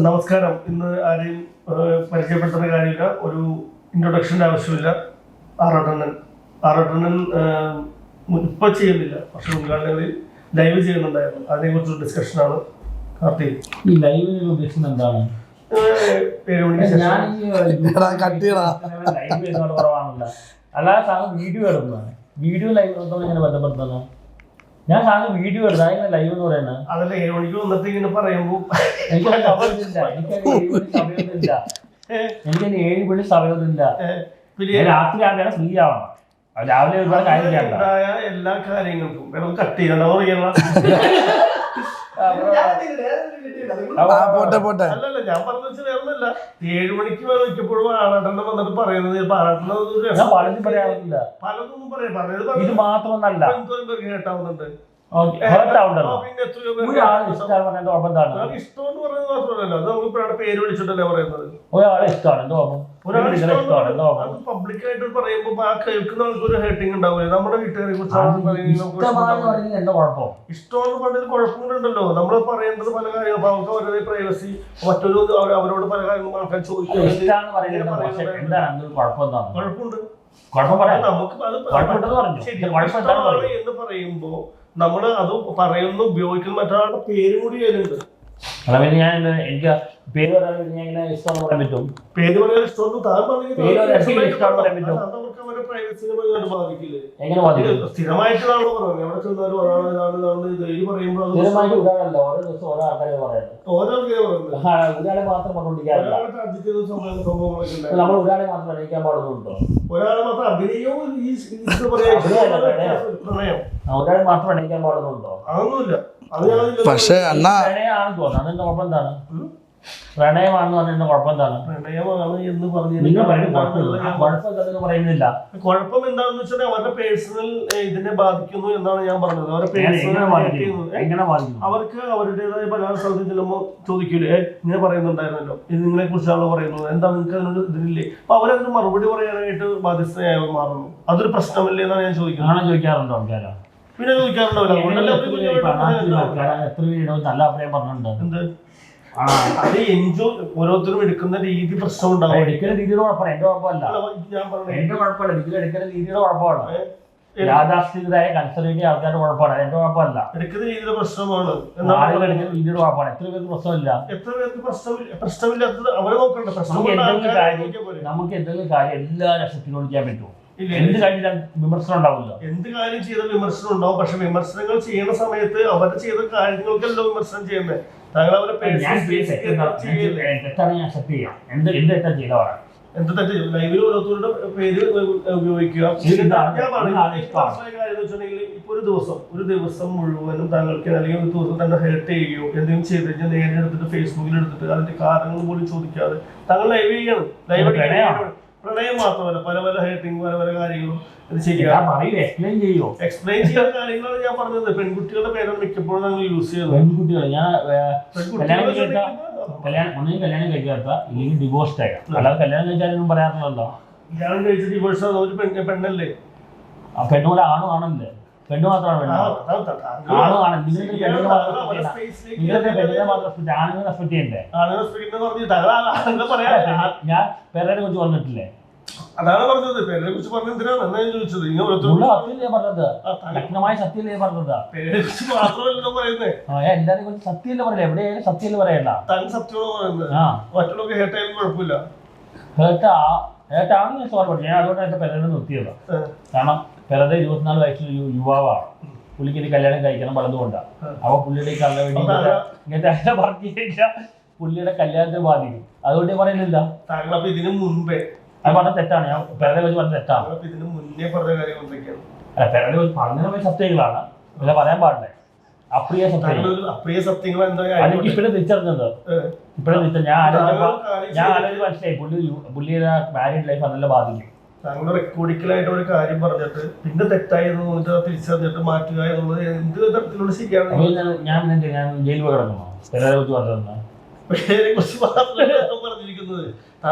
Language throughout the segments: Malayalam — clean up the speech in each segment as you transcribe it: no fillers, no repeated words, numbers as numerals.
നമസ്കാരം. ഇന്ന് ആരെയും പരിചയപ്പെടുത്തുന്ന കാര്യമില്ല, ഒരു ഇൻട്രൊഡക്ഷൻ്റെ ആവശ്യമില്ല. ആറാട്ടണ്ണൻ ഇപ്പൊ ചെയ്യുന്നില്ല, പക്ഷെ മുൻകാലങ്ങളിൽ ലൈവ് ചെയ്യുന്നുണ്ടായിരുന്നു. അതിനെക്കുറിച്ചൊരു ഡിസ്കഷനാണ്. കാർത്തിക്, ഈ ലൈവിന് ഉദ്ദേശം എന്താണ്? 7 മണിക്ക് കുറവാണല്ലോ, അല്ലാതെ സാധനം വീഡിയോ എടുക്കുന്നതാണ്. വീഡിയോ ലൈവ് എടുത്തോണ്ട് ഇങ്ങനെ ബന്ധപ്പെടുത്തുന്നത്. ഞാൻ സാധനം വീഡിയോ എടുത്താൽ അതിന് ലൈവ് എന്ന് പറയുന്നത് അതല്ല. 7 മണിക്ക് വന്നിട്ട് ഇങ്ങനെ പറയുമ്പോ എനിക്കത് സമയമൊന്നുമില്ല. എനിക്കതിന് 7 മണി സമയമൊന്നുമില്ല. രാത്രി ആകുമ്പോഴാണ് ഫ്രീ ആവണം. രാവിലെ ഒരുപാട് കാര്യം എല്ലാ കാര്യങ്ങൾക്കും കട്ട് ചെയ്യണം. അല്ലല്ല, ഞാൻ പറഞ്ഞു വെച്ചാൽ വേറൊന്നുമില്ല. 7 മണിക്ക് മിക്കപ്പോഴും ആറാട്ടണ്ണൻ വന്നിട്ട് പറയുന്നത് പലതും പറയാറില്ല. പലതൊന്നും പറയാം. ഇത് മാത്രമൊന്നല്ല, കേട്ടാവുന്നുണ്ട്. ഇഷ്ടമെന്ന് പറയുന്നത് മാത്രമല്ല, അത് നമുക്ക് പേര് വിളിച്ചിട്ടല്ലേ പറയുന്നത്. ഒരാളെ ഇഷ്ടമാണ് പബ്ലിക്കായിട്ട് പറയുമ്പോ ആ കേൾക്കുന്ന ആൾക്കൊരു ഹേർട്ടിങ് ഉണ്ടാവില്ലേ. നമ്മുടെ വീട്ടുകാരെ കുറിച്ച് ഇഷ്ടമെന്ന് പറഞ്ഞതിൽ കുഴപ്പങ്ങളുണ്ടല്ലോ. നമ്മൾ പറയേണ്ടത് പല കാര്യങ്ങളും. അവർക്ക് അവരുടെ പ്രൈവസി, മറ്റൊരു അവരോട് പല കാര്യങ്ങളും ആൾക്കാർ ചോദിക്കുന്നത്. കുഴപ്പമുണ്ട്. നമുക്ക് അത് എന്ന് പറയുമ്പോ നമ്മള് അത് പറയുന്നു, ഉപയോഗിക്കുന്ന മറ്റൊരാളുടെ പേരും കൂടി അതിലുണ്ട്. എനിക്ക് പേര് പറയാൻ ഇഷ്ടം പറയാൻ പറ്റും. പേര് പറയാൻ ഇഷ്ടം താൻ പറഞ്ഞു അവരുടെ പ്രൈവസിനെ ബാധിക്കില്ലേ? എങ്ങനെ ബാധിക്കും? സ്ഥിരമായിട്ടാണോ പറയുന്നത്? എവിടെ ചെന്നാലും പറയുമ്പോൾ ഓരോ ദിവസം ഓരോ ആൾക്കാരെ പറയുന്നത്. ഒരാളെ മാത്രം പറഞ്ഞുകൊണ്ടിരിക്കാറില്ല. നമ്മൾ ഒരാളെ മാത്രം അഭിനയിക്കാൻ പാടുന്നുണ്ടോ? ഒരാളെ മാത്രം അഭിനയവും ഒരാളെ മാത്രം അഭിനയിക്കാൻ പാടുന്നുണ്ടോ? അതൊന്നുമില്ല. പക്ഷെ പ്രണയമാണെന്ന് തോന്നുന്നു. അതെന്താ കുഴപ്പം എന്താണ്? പ്രണയമാണെന്ന് പറഞ്ഞ കുഴപ്പം എന്താണ്? പ്രണയമാണ് എന്ന് പറയുന്നില്ല. കുഴപ്പം എന്താണെന്ന് വെച്ചാൽ അവരുടെ പേഴ്സണൽ ഇതിനെ ബാധിക്കുന്നു എന്നാണ് ഞാൻ പറഞ്ഞത്. അവരുടെ അവർക്ക് അവരുടേതായ പല സ്ഥലത്ത് ചെല്ലുമ്പോൾ ചോദിക്കൂലേ, ഇങ്ങനെ പറയുന്നുണ്ടായിരുന്നല്ലോ, ഇത് നിങ്ങളെ കുറിച്ചാണല്ലോ പറയുന്നത്, എന്താ നിങ്ങൾക്ക് അതിനൊരു ഇതിലില്ലേ? അപ്പൊ അവരതിന് മറുപടി പറയാനായിട്ട് ബാധ്യസ്ഥയായി മാറുന്നു. അതൊരു പ്രശ്നമല്ലേ എന്നാണ് ഞാൻ ചോദിക്കുന്നത്. ചോദിക്കാറുണ്ടോ ആൾക്കാരാ? പിന്നെ ചോദിക്കാറുണ്ടോ? എത്ര നല്ല അഭിപ്രായം പറഞ്ഞിട്ടുണ്ട്. എന്ത് അത് എൻജോയ് ഓരോരുത്തരും എടുക്കുന്ന രീതി പ്രശ്നം ഉണ്ടാവും. എടുക്കുന്ന രീതിയുടെ കുഴപ്പമില്ല, എന്റെ കുഴപ്പമല്ല. ഞാൻ പറഞ്ഞു എന്റെ കുഴപ്പമില്ല. എടുക്കുന്ന രീതിയുടെ കുഴപ്പമാണ്. യാഥാസ്ഥിതികരായ കൺസർവേറ്റീവ് ആൾക്കാരുടെ കുഴപ്പമാണ്, എന്റെ കുഴപ്പമല്ല. എടുക്കുന്ന രീതിയുടെ പ്രശ്നമാണ്. ആളുകൾ എടുക്കുന്ന രീതിയുടെ കുഴപ്പമാണ്. എത്ര പേർക്ക് പ്രശ്നമില്ല? എത്ര പേർക്ക് പ്രശ്നമില്ലാത്തത് അവരെ നോക്കണ്ട. നമുക്ക് എന്തെങ്കിലും കാര്യം എല്ലാ നഷ്ടത്തിനോട് ചെയ്യാൻ പറ്റുമോ? എന്ത് കാര്യം വിമർശനം ഉണ്ടാവില്ല. എന്ത് കാര്യം ചെയ്ത വിമർശനം ഉണ്ടാവും. പക്ഷെ വിമർശനങ്ങൾ ചെയ്യുന്ന സമയത്ത് അവരുടെ ചെയ്ത കാര്യങ്ങൾക്കല്ലോ വിമർശനം ചെയ്യുന്നത്. താങ്കൾ അവരെ എന്ത് തെറ്റ് ലൈവിൽ ഓരോരുത്തരുടെ പേര് ഉപയോഗിക്കുക. ഇപ്പൊ ഒരു ദിവസം മുഴുവനും താങ്കൾക്ക് അല്ലെങ്കിൽ ഒരു ദിവസം തന്നെ ഹേർട്ട് ചെയ്യുകയോ എന്തെങ്കിലും ചെയ്ത് കഴിഞ്ഞാൽ നേരെ എടുത്തിട്ട് ഫേസ്ബുക്കിൽ എടുത്തിട്ട് അതിന്റെ കാരണങ്ങൾ പോലും ചോദിക്കാതെ താങ്കൾ ലൈവ് ചെയ്യണം. പ്രണയം മാത്രമല്ല, പല പല ഹേർട്ടിങ്, പല പല കാര്യങ്ങളും എക്സ്പ്ലെയിൻ ചെയ്യുന്ന കാര്യങ്ങളാണ് ഞാൻ പറഞ്ഞത്. പെൺകുട്ടികളുടെ പേരാണ് മിക്കപ്പോഴും ഞങ്ങൾ യൂസ് ചെയ്യുന്നത്. കല്യാണം കഴിക്കാത്ത ഇല്ലെങ്കിൽ ഡിവോഴ്സ്ഡ് ആയ, അല്ലാതെ കല്യാണം കഴിച്ചാലും പറയാറില്ലല്ലോ. കല്യാണം കഴിച്ച ഡിവോഴ്സ് ഒരു പെണ്ണല്ലേ? ആ പെണ്ണുപോലെ ആണും ആണല്ലേ? പെണ്ണു മാത്രമാണ് ആണും ആണ്. നിങ്ങൾക്ക് പെണ്ണിനെ മാത്രം ആണുങ്ങൾ റെസ്പെക്ട് ചെയ്യണ്ടേ? ഞാൻ പേരെ കുറിച്ച് പറഞ്ഞിട്ടില്ലേ? അതാണ് പറഞ്ഞത്. പേരെ കുറിച്ച് പറഞ്ഞ എന്തിനാണ് എന്നാ ഞാൻ ചോദിച്ചത്. സത്യല്ലേ പറഞ്ഞത്? ലഗ്നമായ സത്യല്ലേ പറഞ്ഞത്? പേരെ കുറിച്ച് മാത്രമല്ലോ പറയുന്നത്. എല്ലാരെ കുറിച്ച് സത്യല്ലേ പറയല്ലേ? എവിടെയായാലും സത്യല്ലേ പറയണ്ട. താങ്കൾ സത്യമാണ് പറയുന്നത്. മറ്റുള്ളവർക്ക് ഹേർട്ടായാലും കുഴപ്പമില്ല. ഹേർട്ടാണ് ഞാൻ സോറി പറഞ്ഞു. ഞാൻ അതുകൊണ്ട് എന്റെ പെരേനെ നിർത്തിയത്. കാരണം പെരതെ 24 വയസ്സിൽ യുവാവാണ്. പുള്ളിക്ക് ഇനി കല്യാണം കഴിക്കണം പലതുകൊണ്ടാണ്. അപ്പൊ പുള്ളിയുടെ കള്ള വേണ്ടി ഇങ്ങനത്തെ പറഞ്ഞ പുള്ളിയുടെ കല്യാണത്തെ ബാധിക്കും. അതുകൊണ്ട് പറയുന്നില്ല. താങ്കൾ അപ്പൊ ഇതിനു മുൻപേ അത് പറഞ്ഞ തെറ്റാണ്. ഞാൻ പെരതെ വെച്ച് പറഞ്ഞ തെറ്റാണ്. ഇതിനു മുന്നേ പറഞ്ഞ കാര്യങ്ങൾ എന്തൊക്കെയാണ്? അല്ല, പെരതെ വെച്ച് പറഞ്ഞ സത്യങ്ങളാണ്. ഇല്ല പറയാൻ പാടില്ലേ? അപ്രിയ സത്യങ്ങൾ അതെനിക്ക് ഇപ്പോഴും തിരിച്ചറിഞ്ഞത്. ഞാൻ ആലോചിച്ച് മനസ്സിലായി പുള്ളിയുടെ മാരീഡ് ലൈഫ് അതല്ല ബാധിക്കും. താങ്കളുടെ റെക്കോർഡിക്കലായിട്ട് ഒരു കാര്യം പറഞ്ഞിട്ട് പിന്നെ തെറ്റായെന്ന് തോന്നിട്ട് തിരിച്ചറിഞ്ഞിട്ട് മാറ്റുക എന്നുള്ളത് എന്ത് തരത്തിലുള്ള ശരിയാണ്? ഞാൻ ജയിലിൽ പോയി കിടക്കണോ? പേരെ കുറിച്ച് പറഞ്ഞത് പേരെ കുറിച്ച് പറഞ്ഞിരിക്കുന്നത്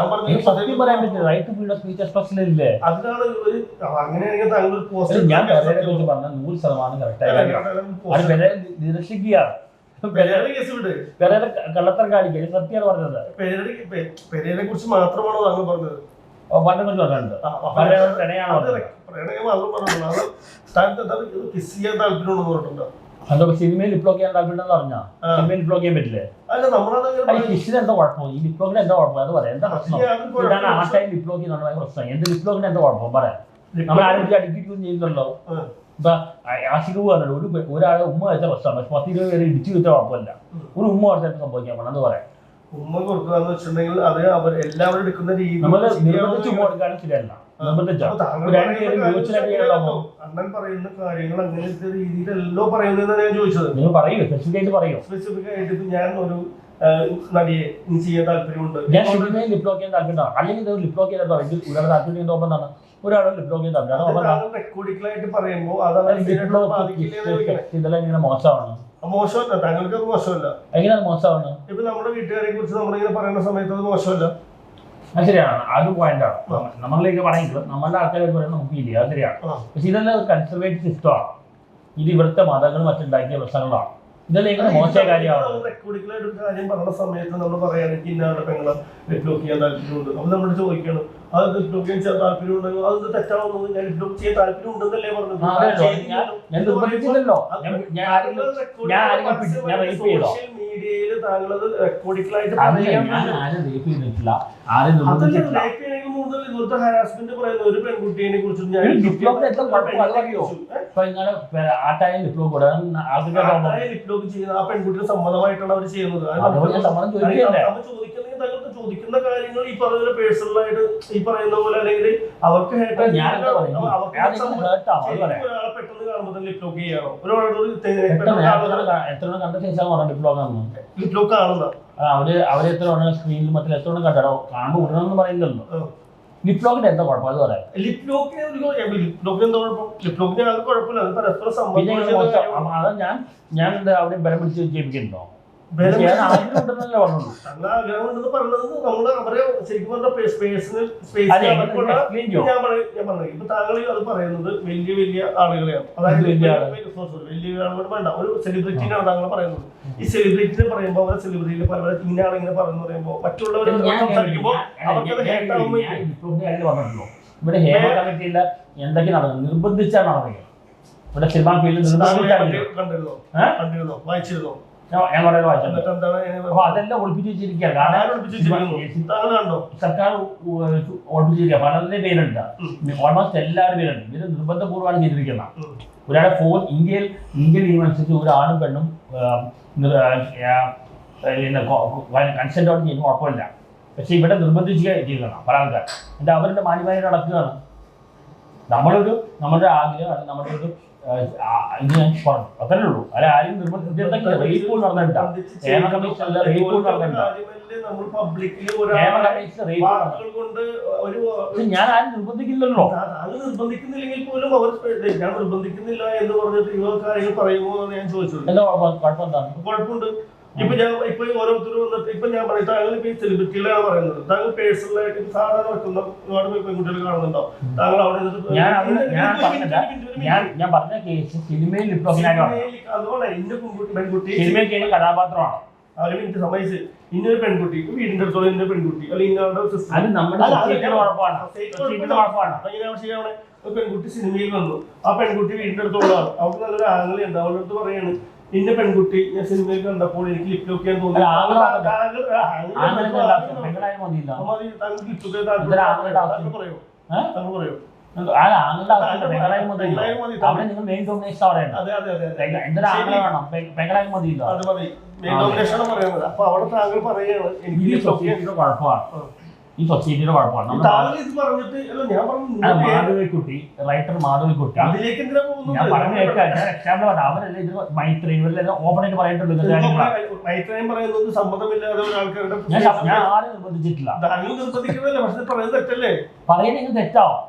സത്യം പറയാൻ പറ്റില്ല. റൈറ്റ് ഫ്രീഡം ഓഫ് സ്പീച്ച് എക്സ്പ്രഷനില്ലേ? അതിനാണ് അങ്ങനെയാണെങ്കിൽ താങ്കൾ ഞാൻ പേരെ കുറിച്ച് പറഞ്ഞ 100% കറക്റ്റായി. അത് പേരെ നിരസിക്കുകയാണ്. പെരേരയുടെ കേസ് വിട്. പെരേര കള്ളത്തരം കാണിക്കുക സത്യമാണ് പറഞ്ഞത്. പെരേരയെ കുറിച്ച് മാത്രമാണോ താങ്കൾ പറഞ്ഞത്? പണ്ട് കൊണ്ട് പറഞ്ഞിട്ടുണ്ട്. പ്രണയാണ് പ്രണയം മാത്രം പറഞ്ഞത്. അത് കിസ് ചെയ്യാൻ താല്പര്യമുണ്ടെന്ന് പറഞ്ഞിട്ടുണ്ടോ? അതൊക്കെ സിനിമയിൽ ലിപ്ലോക്ക് ചെയ്യാൻ താല്പര്യം പറഞ്ഞാ സിനിമയിൽ ലിപ്ലോക്ക് ചെയ്യാൻ പറ്റില്ലേ? കിസ്സിന് എന്താ കുഴപ്പം? ഈ ലിപ്ലോക്കിന് എന്താ കുഴപ്പം? അത് പറയാം. എന്താ പ്രശ്നം? ഇതാണ് ആ ടൈം ലിപ്ലോക്ക് ചെയ്യുന്ന പ്രശ്നം. എന്ത് ലിപ്ലോക്കിന് എന്താ കുഴപ്പം പറയാം? നമ്മൾ ആരും അടിപ്പിക്കുകയും ചെയ്യുന്നല്ലോ. ഇപ്പൊ ആശിക്ക് പറഞ്ഞല്ലോ, ഒരാളെ ഉമ്മ വെച്ച പ്രശ്നമാണ്. പക്ഷെ 10-20 പേര് ഇടിച്ചു വെച്ച കുഴപ്പമില്ല. ഒരു ഉമ്മ കുറച്ചായിട്ട് സംഭവിക്കാൻ പാടില്ല. അത് പറയാം. ഉമ്മ കൊടുക്കുകയെന്ന് വെച്ചിട്ടുണ്ടെങ്കിൽ അത് അവർ എല്ലാവരും എടുക്കുന്ന രീതി നമ്മള് നിർബന്ധിച്ച് ഉമ്മ കൊടുക്കാനും ശരിയല്ല. അണ്ണൻ പറയുന്ന കാര്യങ്ങൾ അങ്ങനത്തെ രീതിയിലല്ലോ പറയുന്നതെന്നാണ് ഞാൻ ചോദിച്ചത്. നിങ്ങൾ പറയൂ, സ്പെസിഫിക് പറയൂ. സ്പെസിഫിക് ആയിട്ട് ഞാൻ ഒരു നടിയെ ചെയ്യാൻ താല്പര്യമുണ്ട്, ഞാൻ സിനിമയിൽ ലിപ്ലോക്ക് ചെയ്യാൻ താല്പര്യമാണ്. അല്ലെങ്കിൽ ലിപ്ലോക്ക് ചെയ്താൽ ഒരാളെ താല്പര്യം തോന്നുന്നതാണ്. ഒരാളും ലിപ്ലോക്ക് ചെയ്യാൻ താല്പര്യം റെക്കോർഡിക്കലായിട്ട് പറയുമ്പോൾ അതാണ് ഇതെല്ലാം ഇങ്ങനെ മോശമാണ്. മോശമല്ല, താങ്കൾക്ക് അത് മോശമല്ല. എങ്ങനെയാണ് മോശമാണ്? ഇപ്പൊ നമ്മുടെ വീട്ടുകാരെ കുറിച്ച് നമ്മളിങ്ങനെ പറയുന്ന സമയത്ത് അത് മോശമല്ല. അത് ശരിയാണ്. അത് പോയിന്റാണ്. നമ്മളിലേക്ക് പറയുന്നത് നമ്മളുടെ ആൾക്കാർക്ക് പറയുന്നത് നമുക്ക് ഇല്ല. അത് ശരിയാണ്. പക്ഷെ ഇതെല്ലാം ഒരു കൺസർവേറ്റീവ് സിസ്റ്റമാണ്. ഇത് ഇവിടുത്തെ മതങ്ങൾ മറ്റുണ്ടാക്കിയ പ്രശ്നങ്ങളാണ്. ഇതെല്ലാം ഇങ്ങനെ മോശമായ കാര്യമാണ്. റെക്കോർഡിക്കലായിട്ട് ഒരു കാര്യം പറയുന്ന സമയത്ത് നമ്മൾ പറയാനെങ്കിൽ ഇന്നാളുടെ പെങ്ങളെ ലിപ്ലോക്ക് ചെയ്യാൻ താല്പര്യമുണ്ട്. അപ്പൊ നമ്മൾ ചോദിക്കണം, അത് ലിപ്ലോക്ക് ചെയ്യാൻ താല്പര്യമുണ്ടെങ്കിൽ അത് തെറ്റാവുന്നത്. ഞാൻ ലിപ്ലോക്ക് ചെയ്യാൻ താല്പര്യം ഉണ്ടെന്നല്ലേ പറഞ്ഞത്? ഞാൻ നിർബന്ധിച്ചില്ലല്ലോ. സോഷ്യൽ മീഡിയയിൽ താങ്കളത് റെക്കോർഡിക്കലായിട്ട് ഇതുപോലത്തെ ഹാരാസ്മെന്റ് പറയുന്ന ഒരു പെൺകുട്ടിയെ കുറിച്ച് ഞാൻ ലിപ്ലോക്ക് ചെയ്യുന്ന ആ പെൺകുട്ടിയുടെ സമ്മതമായിട്ടാണ് അവർ ചെയ്യുന്നത്. ചോദിക്കുന്ന കാര്യങ്ങൾ ഈ പറയുന്ന പേഴ്സണലായിട്ട് ഈ പറയുന്ന പോലെ അല്ലെങ്കിൽ അവർക്ക് ഒരാളെ പെട്ടെന്ന് കാണുമ്പോൾ തന്നെ ലിപ്ലോക്ക് ചെയ്യാണോ? ഒരാളോട് ലിപ്ലോക്ക് കാണുന്ന അവര് എത്ര സ്ക്രീനിൽ മറ്റേ എത്ര കണ്ടോ കാണുമ്പോൾ ഉടനെന്ന് പറയുന്നല്ലോ. ലിപ്ലോക്കിന്റെ എന്താ കുഴപ്പം? അത് പറയാം. ലിപ്ലോക്കിന് എന്താ കുഴപ്പം? ലിപ്ലോക്കിന് അത് കുഴപ്പമില്ല. അത് പരസ്പരം സംബന്ധിച്ച് ഞാൻ എന്താ അവിടെ ബലം പിടിച്ച് ചെയ്യിപ്പിക്കുന്നുണ്ടോ? ആഗ്രഹമുണ്ടെന്ന് പറഞ്ഞത് നമ്മള് അവരെ ശരിക്കും പറഞ്ഞ പേഴ്സണൽ സ്പേസ് ഞാൻ പറഞ്ഞു. ഇപ്പൊ താങ്കൾ അത് പറയുന്നത് വലിയ വലിയ ആളുകളെയാണ്. അതായത് വലിയ ആളുകൾ വേണ്ട, ഒരു സെലിബ്രിറ്റിനാണ് താങ്കൾ പറയുന്നത്. ഈ സെലിബ്രിറ്റിനെ പറയുമ്പോൾ അവരെ സെലിബ്രിറ്റിയിൽ പല ഇന്ന ആളിങ്ങനെ പറയുന്നു പറയുമ്പോൾ മറ്റുള്ളവരെ സംസാരിക്കുമ്പോൾ അവർക്കത് ഹേട്ടാവുമ്പോൾ ഇവിടെ ഹേമ കമ്മിറ്റിയില്ല എന്തൊക്കെ നടന്നു നിർബന്ധിച്ചാണ് നടന്നത്. ഇവിടെ സിനിമ ഫീൽഡ് കണ്ടിരുന്നോ വായിച്ചിരുന്നോ? ഞാൻ വളരെ വായിച്ചത്. അപ്പൊ അതെല്ലാം ഒളിപ്പിച്ച് വെച്ചിരിക്കുകയാണ്. സർക്കാർ ഒളിപ്പിച്ചിരിക്കുക. പലരുടെ പേരുണ്ട്, ഓൾമോസ്റ്റ് എല്ലാവരുടെ പേരുണ്ട്. ഇത് നിർബന്ധപൂർവ്വമാണ് ചെയ്തിരിക്കുന്നത്. ഒരാളെ ഫോൺ ഇന്ത്യൻ നിയമമനുസരിച്ച് ഒരാണും പെണ്ണും കൺസെന്റോടെ ചെയ്യുന്ന കുഴപ്പമില്ല. പക്ഷെ ഇവിടെ നിർബന്ധിച്ച് ചെയ്യണം പല ആൾക്കാർ. എന്നിട്ട് അവരുടെ മാന്യമായി നടക്കുകയാണ്. നമ്മുടെ ആഗ്രഹം അത് നമ്മുടെ ഒരു ഇത് ഞാൻ പറഞ്ഞു അത്രേ ഉള്ളൂ. അല്ല ആരും നിർബന്ധിച്ചിട്ടുണ്ടെങ്കിൽ റേപ്പ് നടന്നിട്ടില്ല. ഹേമ കമ്മീഷനിൽ റേപ്പ് നടന്നിട്ടില്ല. ഞാൻ ആരും നിർബന്ധിക്കില്ലല്ലോ. അത് നിർബന്ധിക്കുന്നില്ലെങ്കിൽ പോലും അവർ ഞാൻ നിർബന്ധിക്കുന്നില്ല എന്ന് പറഞ്ഞിട്ട് ഇവ കാര്യങ്ങൾ പറയുമോ എന്ന് ഞാൻ ചോദിച്ചത്. എന്താ കുഴപ്പം? എന്താണ് കുഴപ്പമുണ്ട്? ഇപ്പൊ ഓരോരുത്തരും വന്നിട്ട് ഇപ്പൊ ഞാൻ പറയും, താങ്കൾ ഇപ്പൊ ഈ സെലിബ്രിറ്റികളാണ് പറയുന്നത്. താങ്കൾ പേഴ്സണലായിട്ട് സാധാരണ വെക്കുന്ന ഒരുപാട് പെൺകുട്ടികൾ കാണുന്നുണ്ടോ? താങ്കൾ അവിടെ ഞാൻ പറഞ്ഞ കേസ് സിനിമയിൽ അതുപോലെ ഇന്ന പെൺകുട്ടി കഥാപാത്രമാണ്. അവരെ എനിക്ക് സമ്മതിച്ച് ഇന്നൊരു പെൺകുട്ടി വീടിന്റെ അടുത്തുള്ള ഇന്ന പെൺകുട്ടി അല്ലെങ്കിൽ പെൺകുട്ടി സിനിമയിൽ വന്നു. ആ പെൺകുട്ടി വീടിന്റെ അടുത്തുള്ളതാണ്. അവർക്ക് നല്ലൊരു ആംഗിൾ ഉണ്ട്. അവരുടെ അടുത്ത് പറയാണ്, ഇന്ന പെൺകുട്ടി ഞാൻ സിനിമയിൽ കണ്ടപ്പോൾ എനിക്ക് ലിപ്ലോക്ക് ചെയ്യാൻ തോന്നി. പറയോ അപ്പൊ അവിടെ താങ്കൾ പറയാണ് എനിക്ക് ഈ സൊസൈറ്റിയുടെ കുഴപ്പമാണ്. മാധവിക്കുട്ടി റൈറ്റർ മാധവിക്കുട്ടി ഞാൻ പറഞ്ഞ എക്സാമ്പിൾ പറഞ്ഞു. അവരല്ല ഇത് മൈത്രി ഇവരെല്ലാം ഓപ്പണായിട്ട് പറയേണ്ടത്. ഞാൻ ആരും നിർബന്ധിച്ചിട്ടില്ല. പറയുന്നത് തെറ്റാവും.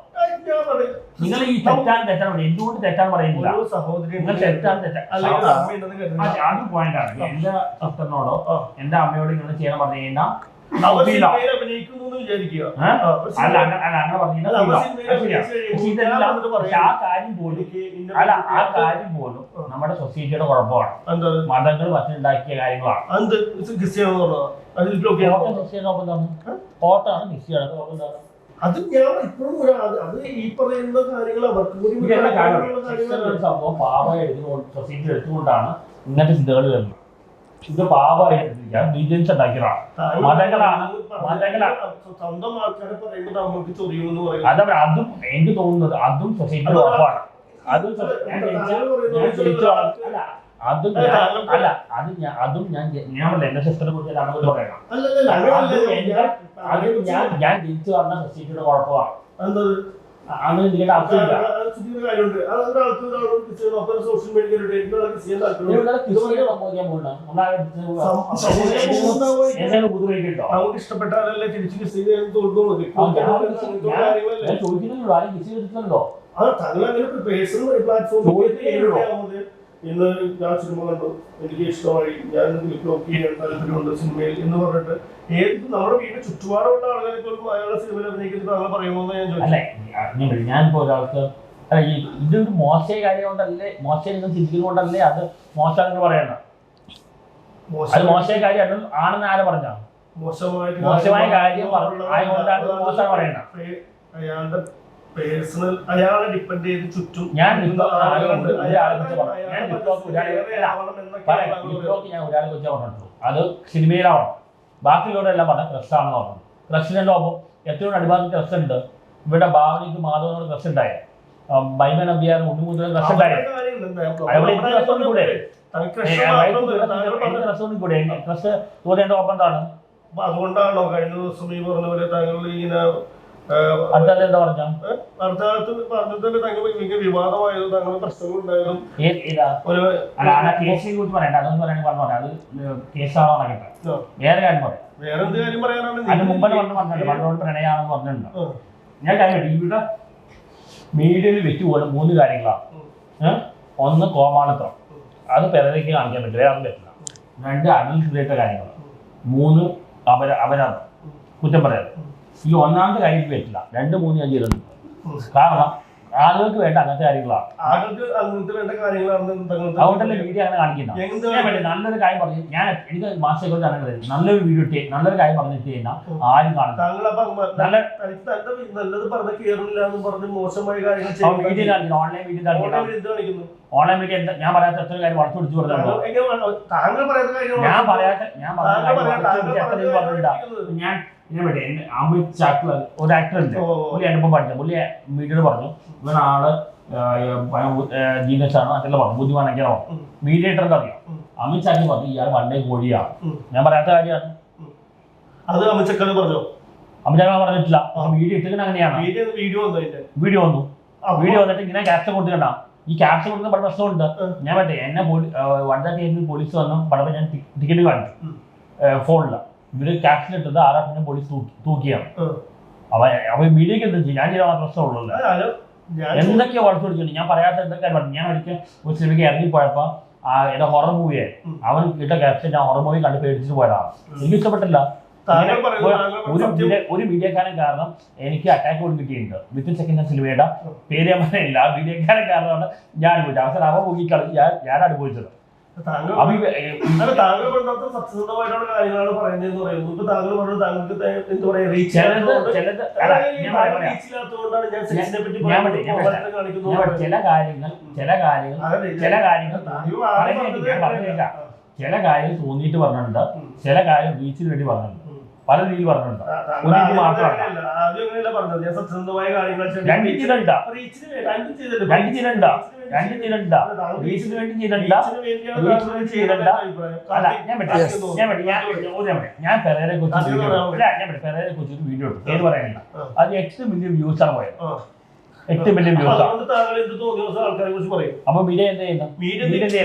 നിങ്ങൾ ഈ തെറ്റാണ് എന്തുകൊണ്ട് തെറ്റാന്ന് പറയുന്നില്ല. നിങ്ങൾ തെറ്റാണ് അത് പോയിന്റാണ്. എന്റെ സിസ്റ്ററിനോടോ എന്റെ അമ്മയോട് ഇങ്ങനെ ചെയ്യാൻ പറഞ്ഞു കഴിഞ്ഞാൽ അഭിനയിക്കുന്നു എന്ന് വിചാരിക്കുക. അല്ല അങ്ങനെ പറഞ്ഞില്ല. ആ കാര്യം പോലും നമ്മുടെ സൊസൈറ്റിയുടെ കുഴപ്പമാണ്. മതങ്ങൾ വച്ചുണ്ടാക്കിയ കാര്യങ്ങളാണ്. ഓട്ടാണ് നിശ്ചയാണ്. അത് ഞാൻ ഇപ്പോഴും അത് ഈ പറയുന്ന കാര്യങ്ങൾ സംഭവം പാവമായി എടുത്തുകൊണ്ട് സൊസൈറ്റി എടുത്തുകൊണ്ടാണ് ഇങ്ങനത്തെ ചിന്തകൾ വരുന്നത്. ഇത് പാവമായി എടുത്തിരിക്കുക ഡീറ്റെയിൽസ് ഉണ്ടാക്കിയതാണ്. സ്വന്തം ആൾക്കാരെ പറയുമ്പോൾ നമുക്ക് ചൊറിയുമെന്ന് പറയും. അതവർ അതും എനിക്ക് തോന്നുന്നത് അതും സൊസൈറ്റിയുടെ ഉറപ്പാണ്. അതും അതും ഞാൻ എന്റെ സിസ്റ്ററെ കുറിച്ച് അങ്ങനെ പറയണം. ഞാൻ ജനിച്ചു പറഞ്ഞ സൊസൈറ്റിയുടെ കുഴപ്പമാണ്. അങ്ങനെ നിങ്ങളുടെ ആവശ്യമില്ല. നമുക്ക് ഇഷ്ടപ്പെട്ടാലല്ലേ തിരിച്ച് ചോദിക്കുന്നുണ്ടോ? അത് താങ്കൾ അങ്ങനെ പേഴ്സണൽ പ്ലാറ്റ്ഫോം ഇന്ന് ഞാൻ സിനിമ കണ്ടു, എനിക്ക് ഇഷ്ടമായി, ഞാൻ ബ്ലോക്ക് ചെയ്യാൻ താല്പര്യമുണ്ട് സിനിമയിൽ എന്ന് പറഞ്ഞിട്ട് ഏത് നമ്മുടെ വീടിന് ചുറ്റുപാടുള്ള ആളുകളെ പോലും അയാളുടെ സിനിമയിൽ അഭിനയിക്കുന്നത് താങ്കൾ പറയുമോ ഞാൻ ചോദിച്ചു. ഞാനിപ്പോ ഒരാൾക്ക് ഇതൊരു മോശമായ കാര്യം കൊണ്ടല്ലേ, മോശം നിങ്ങൾ ചിന്തിക്കുന്നത് കൊണ്ടല്ലേ അത് മോശമാണെന്ന് പറയണം. അത് മോശമായ കാര്യം ആണെന്ന് ആര് പറഞ്ഞാ? മോശമായ കാര്യം ആയതുകൊണ്ടാണ് മോശം പറയണം. അയാളുടെ പേഴ്സണൽ അയാളെ ഡിപ്പെൻഡ് ചെയ്ത് ചുറ്റും ഞാൻ ഒരാളെ കുറിച്ച് പറഞ്ഞിട്ടുള്ളൂ. അത് സിനിമയിലാവണം. ബാക്കിയുള്ളവരെല്ലാം പറഞ്ഞ ക്രഷാണെന്ന് പറഞ്ഞു. ക്രഷിന്റെ ഒപ്പം എത്രയോ അടിഭാഗത്ത് ക്രഷ് ഉണ്ട്. ഇവിടെ ഭാവനയ്ക്ക് മാധവനോട് ക്രഷ് ഉണ്ടായ, ബൈമൻ അബിയാർ ഉണ്ണിമുതൽ ക്രഷ് ഉണ്ടായ. ക്രഷ് തോന്നേണ്ട ഒപ്പം എന്താണ്? അതുകൊണ്ടാണോ കഴിഞ്ഞ ദിവസം ഈ പറഞ്ഞ പോലെ താങ്കൾ ഇങ്ങനെ എന്താ പറഞ്ഞ വിവാദമായതും താങ്കൾ പ്രശ്നങ്ങളുണ്ടായതും വേറെ കാര്യം പറയാം. വേറെ എന്ത് കാര്യം പറയാനാണ്? അതിന് മുമ്പ് പറഞ്ഞിട്ടുണ്ട് പ്രണയാണെന്ന് പറഞ്ഞിട്ടുണ്ട്. ഞാൻ കാര്യം ഇവിടെ മീഡിയയിൽ വെച്ച് പോകുന്ന 3 കാര്യങ്ങളാണ്. ഒന്ന് കോമാളിത്തം, അത് പിറകിലേക്ക് കാണിക്കാൻ പറ്റില്ല, വേറെ പറ്റില്ല. 2 അഡൽട്ട് റിലേറ്റഡ് കാര്യങ്ങൾ. 3 അപരാധം, കുറ്റം പറയാതെ. ഈ 1ാമത്തെ കാര്യം പറ്റില്ല. 2, 3 ഞാൻ ചെയ്തിട്ടുണ്ട്. കാരണം ആളുകൾക്ക് വേണ്ട അങ്ങനത്തെ കാര്യങ്ങളാണ്. അതുകൊണ്ടല്ലേ വീഡിയോ അങ്ങനെ കാണിക്കുന്നത്. നല്ലൊരു കാര്യം പറഞ്ഞു ഞാൻ എനിക്ക് മാസ്റ്റർ അങ്ങനെ നല്ലൊരു വീഡിയോ ഇട്ട് നല്ലൊരു കാര്യം പറഞ്ഞിട്ട് കഴിഞ്ഞാൽ ആരും കാണുന്നത് ഓൺലൈൻ വീഡിയോ എന്താ ഞാൻ പറയാത്ത എത്ര കാര്യം വളർത്തു പിടിച്ചു പറഞ്ഞിട്ടുണ്ടോ? ഞാൻ പറയാത്ത ഞാൻ അമിത് ചാക്ല ഒരു ആക്ടർ ഉണ്ട്. പുള്ളി അനുഭവം പഠിച്ച പുള്ളി വീഡിയോയിൽ പറഞ്ഞു ഇവൻ ആള് ജീനസ് ആണ് മറ്റെല്ലാം പറഞ്ഞു, ബുദ്ധിമാനൊക്കെ പറഞ്ഞു. മീഡിയേറ്റർക്ക് അറിയാം. അമിത് ചാക്ല പറഞ്ഞു ഇയാൾ വണ്ടേ കോഴിയാണ്. ഞാൻ പറയാത്ത കാര്യമാണ്. അത് അമിത് ചാക്ല പറഞ്ഞോ? അമിത് ചാക്ല പറഞ്ഞിട്ടില്ല. വീഡിയോ ഇട്ടിട്ട് അങ്ങനെയാണ്. വീഡിയോ വന്നു. വീഡിയോ വന്നിട്ട് ഇങ്ങനെ ക്യാപ്ഷൻ കൊടുത്തിട്ടുണ്ട. ഈ ക്യാപ്ഷൻ കൊടുക്കുന്ന പല പ്രശ്നമുണ്ട്. ഞാൻ പറ്റേ എന്നെ വണ്ടേ തിയേറ്ററിൽ പോലീസ് വന്നു പടം ഞാൻ ടിക്കറ്റ് കാണിച്ചു ഫോണില്. ഇവര് ക്യാപ്ഷൻ ഇട്ടത് ആരാട്ടിനെ പോലീസ് തൂക്കിയാണ്. അവ മീഡിയക്ക് എന്താ ചെയ്യും? ഞാൻ ചെയ്ത പ്രശ്നമുള്ളൂ. എന്തൊക്കെയാ വളർത്തു പിടിച്ചിട്ടുണ്ട്. ഞാൻ പറയാത്ത എന്തൊക്കെ പറഞ്ഞു. ഞാൻ ഒരിക്കൽ ഒരു സിനിമയ്ക്ക് ഇറങ്ങിപ്പോയപ്പോ എന്റെ ഹൊറർ മൂവിയെ അവൻ ഇട്ട ക്യാപ്ഷൻ ഞാൻ ഹൊറർ മൂവി കണ്ട് പേടിച്ചിട്ട് പോയതാണ്. എനിക്ക് ഇഷ്ടപ്പെട്ടില്ല. ഒരു മീഡിയക്കാരൻ കാരണം എനിക്ക് അറ്റാക്ക് കൊണ്ട് കിട്ടിയിട്ടുണ്ട്. വിത്തിൻ സെക്കൻഡ് സിനിമയുടെ പേര് ഞാൻ പറയില്ല. മീഡിയക്കാരൻ കാരണമാണ് ഞാൻ അനുഭവിച്ചത്. അവസരം അവ മുങ്ങിക്കളി ഞാൻ അനുഭവിച്ചത്. സത്യസന്ധമായിട്ടുള്ള കാര്യങ്ങളാണ് പറയുന്നത് പറയുന്നു. ഇപ്പൊ താങ്കൾ പറഞ്ഞു താങ്കൾക്ക് എന്താ പറയാ ചില കാര്യങ്ങൾ തോന്നിയിട്ട് പറഞ്ഞിട്ടുണ്ട്, ചില കാര്യം റീച്ചിന് വേണ്ടി പറഞ്ഞിട്ടുണ്ട്, പല രീതിയിൽ പറഞ്ഞിട്ടുണ്ട്. ഒരു രീതി മാത്രമല്ല. ഞാൻ പെരേരെ കുറിച്ച് വീഡിയോ ഇട്ടു. പേര് പറയാനില്ല. അത് 8 മില്യൺ വ്യൂസ് ആണ് പോയത്. 8 മില്യൺ വ്യൂസ്. അപ്പൊ മീഡിയ എന്ത് ചെയ്യുന്നു?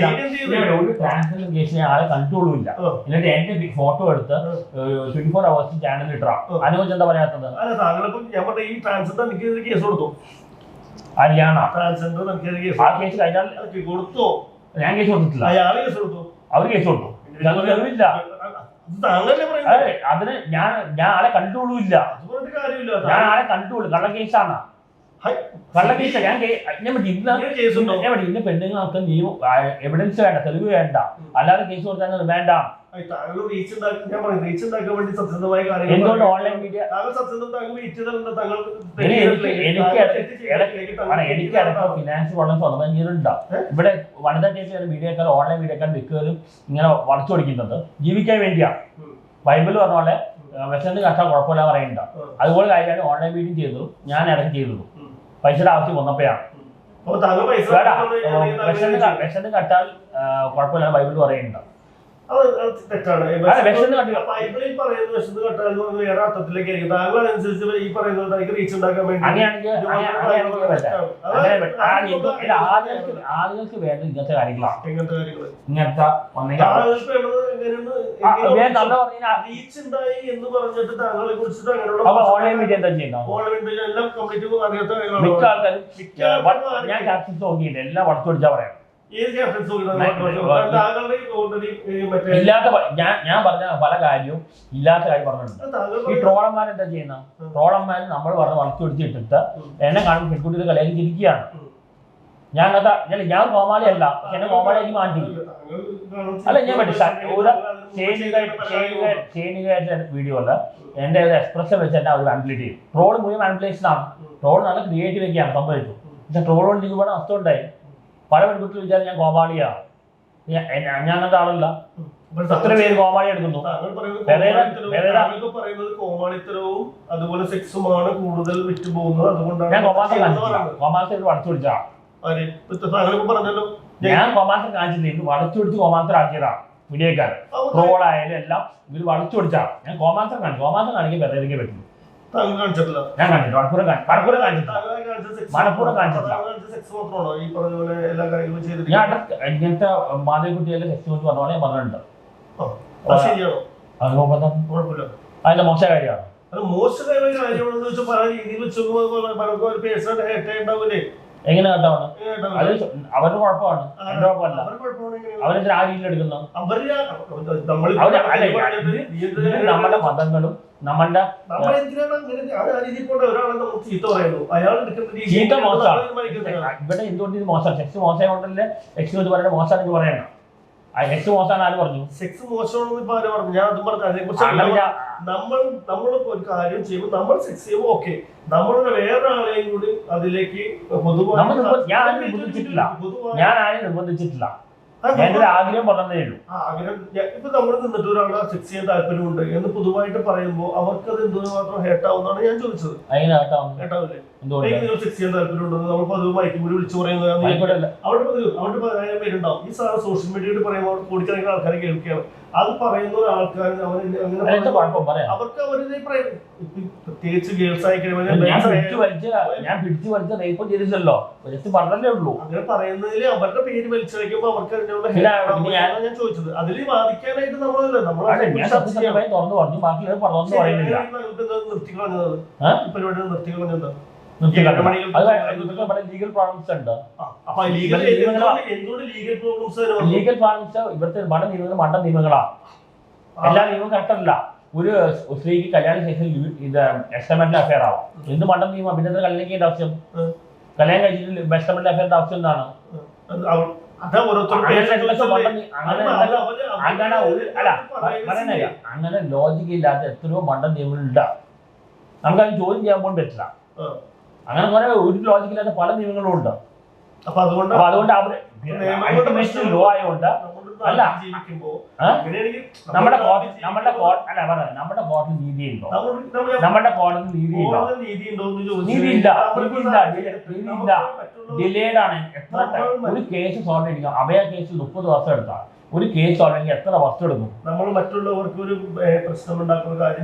ഒരു ട്രാൻസ്ജെൻഡർ കേസിനെ ആളെ കൺട്രോളും ഇല്ല. എന്നിട്ട് എന്റെ ഫോട്ടോ എടുത്ത് 24 hours ചാനലിൽ ഇട്ടാം. അതിനെക്കുറിച്ച് എന്താ പറയാത്തത്? ഞാൻ കേസ് കൊടുത്തിട്ടില്ല. അവർ കേസ് കൊടുത്തു. ഞങ്ങൾക്ക് അറിവില്ല. താങ്കളല്ലേ പറയുന്നത്? അതിന് ഞാൻ ആളെ കണ്ടുകൊള്ളൂല്ല, അതുകൊണ്ട് കാര്യമില്ല. ഞാൻ ആളെ കണ്ടുകൊള്ളു. കള്ളക്കേസാണ്, കള്ളക്കേസ്. ഇന്ന് പെണ്ണുങ്ങൾക്ക് നീ എവിഡൻസ് വേണ്ട, തെളിവ് വേണ്ട, അല്ലാതെ കേസ് കൊടുത്താൽ വേണ്ട. എന്തുകൊണ്ട് ഓൺലൈൻ മീഡിയ എനിക്ക് ഫിനാൻസ് വളരെ സ്വന്തമായിട്ടുണ്ടാവും. ഇവിടെ വനിതാ കേസ് മീഡിയക്കാർ ഓൺലൈൻ മീഡിയക്കാർ മിക്കവരും ഇങ്ങനെ വളച്ചു കൊടുക്കുന്നത് ജീവിക്കാൻ വേണ്ടിയാണ്. ബൈബിൾ പറഞ്ഞ പോലെ വിശന്ന് കട്ടാൽ കുഴപ്പമില്ല പറയുന്നുണ്ട്. അതുപോലെ കാര്യമാണ് ഓൺലൈൻ മീഡിയം ചെയ്തത്, ഞാൻ ഇടയ്ക്ക് ചെയ്തത് പൈസയുടെ ആവശ്യം വന്നപ്പോഴാണ്. വിശന്ന് കട്ടാൽ കുഴപ്പമില്ല ബൈബിൾ പറയുന്നുണ്ട്. തെറ്റാണ്. ബൈബിളിൽ പറയുന്നത് വിശന്ന് കട്ടാൽ വേറെ അർത്ഥത്തിലേക്ക് ആയിരിക്കും. താങ്കൾ അനുസരിച്ച് ഈ പറയുന്നത് റീച്ച് ഉണ്ടാക്കാൻ വേണ്ടി ആളുകൾക്ക് വേണ്ട ഇങ്ങനത്തെ കാര്യങ്ങളാണ്. എങ്ങനത്തെ കാര്യങ്ങൾ? ഇങ്ങനത്തെ റീച്ച് ഉണ്ടായി എന്ന് പറഞ്ഞിട്ട് താങ്കളെ കുറിച്ചിട്ട് അങ്ങനെയുള്ള ഓൺലൈൻ മീഡിയ എന്താ ചെയ്യുന്നത്? ഓൺലൈൻ മീഡിയ എല്ലാം കംപ്ലീറ്റ് അറിയാത്ത മിക്ക ആൾക്കാരും ഞാൻ ക്യാപ്റ്റൻസ് നോക്കിയിട്ട് എല്ലാം വളർത്തു പിടിച്ചാ പറയാം. ഇല്ലാത്ത ഞാൻ പറഞ്ഞ പല കാര്യവും ഇല്ലാത്ത കാര്യം പറഞ്ഞിട്ടുണ്ട്. ഈ ട്രോളന്മാരെന്താ ചെയ്യുന്ന? ട്രോളന്മാർ നമ്മൾ പറഞ്ഞ് വളർത്തു പിടിച്ചിട്ടിട്ട് എന്നെ കാണുമ്പോൾ പെൺകുട്ടികൾ കളിയാക്കി ചിരിക്കുകയാണ്. ഞാൻ കോമാളിയല്ല, എന്നെ കോമാളി എനിക്ക് മാറ്റി. അല്ല ഞാൻ ചേനുകാരുടെ വീഡിയോ അല്ല, എന്റെ എക്സ്പ്രഷൻ വെച്ച് തന്നെ അവർ മാനിപ്പുലേറ്റ് ചെയ്യും. ട്രോൾ മുഴുവൻ മാനിപ്പുലേഷൻ ആണ്. ട്രോൾ നല്ല ക്രിയേറ്റീവൊക്കെയാണ് സംഭവിച്ചു. പക്ഷെ ട്രോൾ കൊണ്ട് എനിക്ക് ഇവിടെ നഷ്ടം ഉണ്ടായി. പല പെൺകുട്ടികൾ വിചാരം ഞാൻ കോമാളിയാണ്. ഞാൻ അങ്ങനത്തെ ആളല്ല. എത്ര പേര് കോമാളി എടുക്കുന്നു. കോമാളിത്തരവും അതുപോലെ സെക്സുമാണ് കൂടുതൽ വിറ്റ് പോകുന്നത്. അതുകൊണ്ടാണ് ഞാൻ കോമാളിത്തരം വളച്ചു പിടിച്ചാണ്. പറഞ്ഞല്ലോ, ഞാൻ കോമാളിത്തരം കാണിച്ചില്ല, വളച്ചു പിടിച്ച് കോമാളിത്തരം ആക്കിയതാണ് വീഡിയോക്കാർ. ട്രോൾ ആയാലും എല്ലാം ഇവർ വളച്ചു പിടിച്ചാണ്. ഞാൻ കോമാളിത്തരം കാണിച്ചു. കോമാളിത്തരം കാണിക്കാൻ വെറുതെ പറ്റും. ഞാൻ കാണിച്ചിട്ടില്ല. മണപ്പൂരം കാണിച്ചിട്ടില്ല. ഞാൻ ഇങ്ങനത്തെ മാധവിക്കുട്ടികളുടെ സെക്സ് കുറിച്ച് പറഞ്ഞ പോലെ ഞാൻ പറഞ്ഞിട്ടുണ്ട്. അതിന്റെ മോശം കാര്യമാണ്. എങ്ങനെ കേട്ടാണ്? അത് അവരുടെ കുഴപ്പമാണ്, എന്റെ കുഴപ്പമല്ല. അവരെന്തിനാ ആ രീതിയിൽ എടുക്കുന്നത്? നമ്മുടെ മതങ്ങളും നമ്മളുടെ ചീത്ത മോശമാണ്. ഇവിടെ എന്തുകൊണ്ട് ഇത് മോശമാണ്? സെക്സ് മോശം കൊണ്ടല്ലേ സെക്സ് എന്ന് പറയുന്നത് മോശമാണെന്ന് പറയണം. സെക്സ് മോശമാണ് ആര് പറഞ്ഞു? സെക്സ് മോശമാണെന്ന് ഇപ്പൊ ആര് പറഞ്ഞു? ഞാൻ അതും പറഞ്ഞു. അതിനെക്കുറിച്ച് നമ്മൾ ഒരു കാര്യം ചെയ്യുമ്പോൾ നമ്മൾ സെക്സ് ചെയ്യുമ്പോൾ ഓക്കെ, നമ്മളുടെ വേറെ ആളെയും കൂടി അതിലേക്ക് ഞാൻ ആരെയും നിർബന്ധിച്ചിട്ടില്ല. എന്റെ ആഗ്രഹം പറഞ്ഞതേ ഉള്ളൂ. ആഗ്രഹം ഇപ്പൊ നമ്മൾ നിന്നിട്ട് ഒരാളെ സെക്സ് ചെയ്യാൻ താല്പര്യമുണ്ട് എന്ന് പൊതുവായിട്ട് പറയുമ്പോൾ അവർക്ക് അത് എന്തുമാത്രം ഹേട്ടാവുന്നതാണ് ഞാൻ ചോദിച്ചത്. ഹേട്ടാവില്ലേ? സെക്സ് ചെയ്യാൻ താല്പര്യമുണ്ടെന്ന് നമ്മൾ പതിവ് മയക്കും കൂടി വിളിച്ചു പറയുന്നത് അവരുടെ 10,000 പേരുണ്ടാവും. ഈ സാധനം സോഷ്യൽ മീഡിയയിൽ പറയുമ്പോൾ കൂടിക്കണക്കിന് ആൾക്കാരെ കേൾക്കുകയാണ്. അത് പറയുന്ന ഒരാൾക്കാർ അവർക്ക് അവരുടെ പ്രത്യേകിച്ച് ഗേൾസ് ആയി ഞാൻ പിടിച്ചു വലിച്ച റേപ്പ് ചെയ്തില്ലല്ലോ, പറഞ്ഞല്ലേ ഉള്ളൂ. അങ്ങനെ പറയുന്നതിൽ അവരുടെ പേര് വലിച്ചഴിക്കുമ്പോൾ അവർക്ക് അതിനുള്ള ഞാൻ ചോദിച്ചത്. അതിൽ വാദിക്കാനായിട്ട് നമ്മളല്ലേ തുറന്നു പറഞ്ഞു, ബാക്കിയുള്ളവർ പറഞ്ഞു പറയുന്നില്ല. നിർത്തിക്കളഞ്ഞത് പരിപാടി നിർത്തിക്കളഞ്ഞത് ലീഗൽ പ്രോബ്ലംസ് ഉണ്ട്. ലീഗൽ പ്രോബ്ലംസ് ഇവിടുത്തെ മണ്ട നിയമങ്ങൾ മണ്ട നിയമങ്ങളാണ്. എല്ലാ നിയമവും കറക്റ്റല്ല. ഒരു സ്ത്രീക്ക് കല്യാണ ശേഷം ഇത് എക്സ്റ്റമെന്റൽ അഫെയർ ആവും. എന്ത് മണ്ട നിയമം? പിന്നെ കല്യാണം ചെയ്യേണ്ട ആവശ്യം? കല്യാണം കഴിച്ചിട്ട് എക്സ്റ്റമെന്റൽ അഫെയറിന്റെ ആവശ്യം എന്താണ്? അങ്ങനെ ലോജിക്ക് ഇല്ലാത്ത എത്രയോ മണ്ട നിയമങ്ങളുണ്ട്. നമുക്കത് ചോദ്യം ചെയ്യാൻ പോലും പറ്റില്ല. അങ്ങനെ കുറെ ഒരു ലോജിക്കില്ലാത്ത പല നിയമങ്ങളും ഉണ്ട്. അപ്പൊ അതുകൊണ്ട് അവര് ലോ ആയതുകൊണ്ട് അല്ല നമ്മുടെ കോടതി നീതിയുണ്ടോ? നമ്മുടെ കോടതി നീതിയില്ല. ഡിലേഡ് ആണ്. ഒരു കേസ് സോൾവ് ചെയ്യിക്കാം. അഭയ കേസിൽ 30 വർഷം എടുത്താൽ ഒരു കേസ് സോൾവ് ചെയ്യെങ്കിൽ എത്ര വർഷം എടുക്കും? നമ്മൾ മറ്റുള്ളവർക്ക് ഒരു പ്രശ്നം ഉണ്ടാക്കുന്ന കാര്യം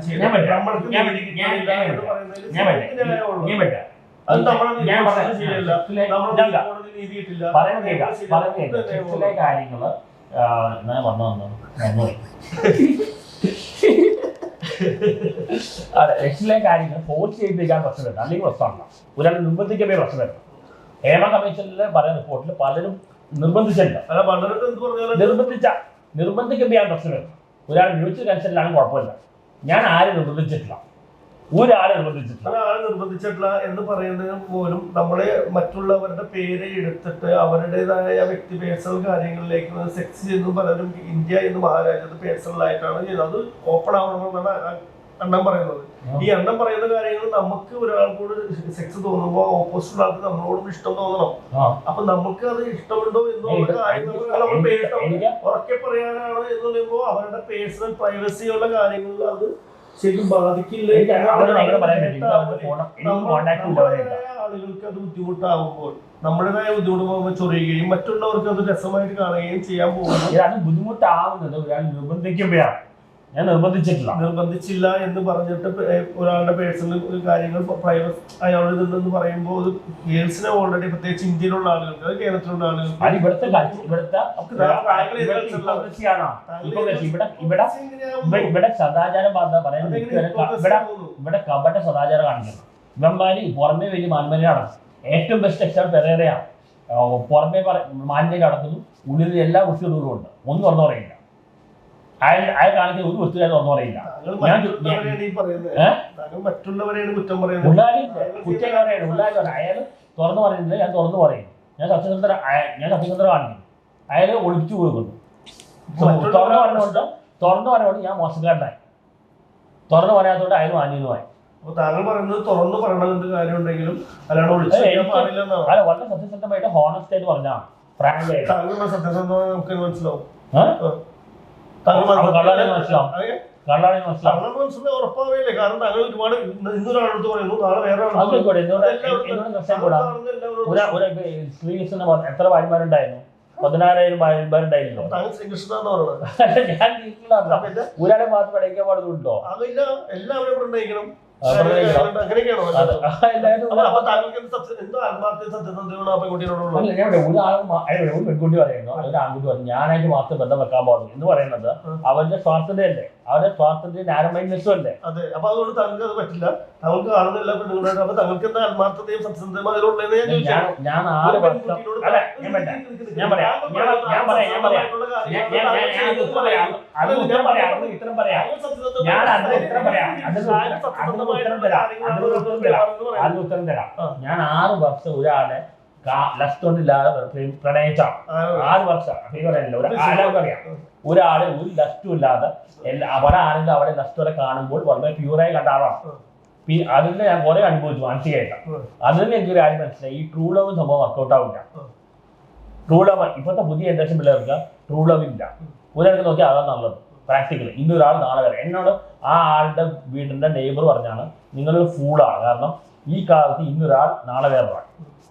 കാര്യങ്ങള് അതെ, രക്ഷിലെ കാര്യങ്ങൾ ഫോഴ്സ് ചെയ്യിപ്പിക്കാൻ പ്രശ്നം വരണം, അല്ലെങ്കിൽ പ്രശ്നമല്ല. ഒരാൾ നിർബന്ധിക്കപ്പോ പ്രശ്നം വരണം. ഹേമ കമ്മീഷനിലെ പറയുന്ന റിപ്പോർട്ടിൽ പലരും നിർബന്ധിച്ചില്ല. നിർബന്ധിക്കപ്പോ പ്രശ്നം വരണം. ഒരാൾ മ്യൂച്വൽ കൺസെന്റിലാണ് കുഴപ്പമില്ല. ഞാൻ ആരും നിർബന്ധിച്ചിട്ടില്ല, ഒരാളെ നിർബന്ധിച്ചിട്ടില്ല. ഒരാളെ നിർബന്ധിച്ചിട്ടില്ല എന്ന് പറയുന്നതിന് പോലും നമ്മളെ മറ്റുള്ളവരുടെ പേര് എടുത്തിട്ട് അവരുടേതായ വ്യക്തി പേഴ്സണൽ കാര്യങ്ങളിലേക്ക് സെക്സ് ചെയ്യുന്നത് പലരും ഇന്ത്യ എന്ന് മഹാരാജ്യത്ത് പേഴ്സണൽ ആയിട്ടാണ് ചെയ്യുന്നത്. അത് ഓപ്പൺ ആവണമെന്നാണ് അണ്ണൻ പറയുന്നത്. ഈ അണ്ണൻ പറയുന്ന കാര്യങ്ങൾ നമുക്ക് ഒരാൾക്കൂട് സെക്സ് തോന്നുമ്പോൾ ഓപ്പോസിറ്റ് ആൾക്ക് നമ്മളോടും ഇഷ്ടം തോന്നണം. അപ്പൊ നമുക്ക് അത് ഇഷ്ടമുണ്ടോ എന്നുള്ള കാര്യങ്ങൾ ഉറക്കെ പറയാനാണ് എന്ന് പറയുമ്പോൾ അവരുടെ പേഴ്സണൽ പ്രൈവസിയുള്ള കാര്യങ്ങളിൽ അത് ശരിക്കും ബാധിക്കില്ല. ആളുകൾക്ക് അത് ബുദ്ധിമുട്ടാകുമ്പോൾ നമ്മുടേതായ ബുദ്ധിമുട്ട് ചൊറിയുകയും മറ്റുള്ളവർക്ക് അത് രസമായിട്ട് കാണുകയും ചെയ്യാൻ പോകുന്നത് ബുദ്ധിമുട്ടാവുന്നത് ഒരാൾ നിർബന്ധിക്കുമ്പോഴാണ്. ഞാൻ നിർബന്ധിച്ചില്ല എന്ന് പറഞ്ഞിട്ട് ഒരാളുടെ പേഴ്സണൽ കാര്യങ്ങൾ പ്രൈവറ്റ് അയാളുടെ ഇതെന്ന് പറയുമ്പോൾ അത് ഗേൾസിനെ ഓൾറെഡി പ്രത്യേകിച്ച് ഇന്ത്യയിലുള്ള ആളുകൾക്ക് അത് കേരളത്തിലുള്ള ആളുകൾക്ക് ഇവിടെ സദാചാരം പറയുന്നത് ഇവിടെ കപട സദാചാരം കാണിക്കണം. വെമ്പാലി പുറമേ വലിയ മാന്മനയാണ്. ഏറ്റവും ബെസ്റ്റ് എക്സാമ്പിൾ പെരേരയാണ്. പുറമേ മാന്മന നടക്കുന്നു, ഉള്ളിൽ എല്ലാ വൃത്തികളും ഉണ്ട്. ഒന്നും തുറന്നു പറയില്ല. അയാൾ കാണിക്കുന്ന ഒരു വൃത്തികാരും തുറന്നു പറയില്ല. അയാൾ തുറന്നു പറയുന്നില്ല, ഞാൻ തുറന്നു പറയും. ഞാൻ സത്യസന്ധത കാണിക്കും. അയാൾ ഒളിപ്പിച്ചു പോയിക്കൊണ്ട് തുറന്നു പറയുന്നത് ഞാൻ മോശക്കാരനായി. തുറന്നു പറയാത്തതുകൊണ്ട് അയാൾ മാന്യനുമായി. താങ്കൾ പറയുന്നത് തുറന്നു പറയണമെന്ന് കാര്യമുണ്ടെങ്കിലും അല്ല, വളരെ സത്യസന്ധമായിട്ട് ഹോണസ്റ്റ് ആയിട്ട് പറഞ്ഞാണ്. ഫ്രാങ്ക് ആയിട്ട് സത്യസന്ധമായി നമുക്ക് മനസ്സിലാവും. ഉറപ്പാവില്ലേ? കാരണം താങ്കൾ ഒരുപാട് ഇന്നൊരാളടുത്ത് പറയുന്നു, നാളെ വേറെ ശ്രീകൃഷ്ണന് എത്ര ഭാര്യമാരുണ്ടായിരുന്നു? 16,000 ഭാര്യമാരുണ്ടായിരുന്നു. ഞാൻ ഒരാളെ മാത്രം പഠിക്കാൻ പാടുന്നുണ്ടോ? എല്ലാവരും ഉണ്ടായിരിക്കണം. ഒരു പെൺകുട്ടി പറയുന്നു, അതൊരു ആൺകുട്ടി പറഞ്ഞു ഞാനായിട്ട് മാത്രം ബന്ധം വെക്കാൻ പാടുള്ളൂ എന്ന് പറയുന്നത് അവരുടെ സ്വാർത്ഥതയല്ലേ? അവരുടെ സ്വാർത്ഥതയും നാരമൈൻഡ്നെസ്സും അല്ലേ? അതെ. അപ്പൊ അതുകൊണ്ട് താങ്കൾക്ക് അത് പറ്റില്ല. താങ്കൾക്ക് കാണുന്ന എല്ലാ പെണ്ണുങ്ങളായിട്ട് അപ്പൊ താങ്കൾക്ക് എന്താ ആത്മാർത്ഥതയും സത്യസന്ധതയും അതിലുള്ളതെന്ന് ഞാൻ 6 വർഷം ഞാൻ 6 വർഷം ഒരാളെ ലസ്റ്റ് കൊണ്ടില്ലാതെ പ്രണയിച്ചാണ്. 6 വർഷം അറിയാം. ഒരാളെ ഒരു ലസ്റ്റും ഇല്ലാതെ അവിടെ ആരെങ്കിലും അവിടെ ലസ്റ്റോടെ കാണുമ്പോൾ വളരെ പ്യൂറായി കണ്ട ആളാണ്. അതിന്റെ ഞാൻ കുറെ അനുഭവിച്ചു മാനസികമായിട്ട്. അതിൽ എനിക്കൊരു കാര്യം മനസ്സിലായി, ഈ ട്രൂ ലവ് സംഭവം വർക്കൗട്ട് ആവില്ല. ട്രൂ ലവ് ഇപ്പോഴത്തെ പുതിയ ജനറേഷൻ പിള്ളേർക്ക് ട്രൂ ലവ് ഇല്ല. ഒരാൾക്ക് നോക്കിയാൽ അതാണ് നല്ലത്. പ്രാക്ടിക്കലി ഇന്നൊരാൾ നാളെ വരെ എന്നോട് ആ ആളുടെ വീടിന്റെ നെയ്ബർ പറഞ്ഞാണ്, നിങ്ങളൊരു ഫൂളാണ്. കാരണം ഈ കാലത്ത് ഇന്നൊരാൾ നാളെ വേറൊരാൾ,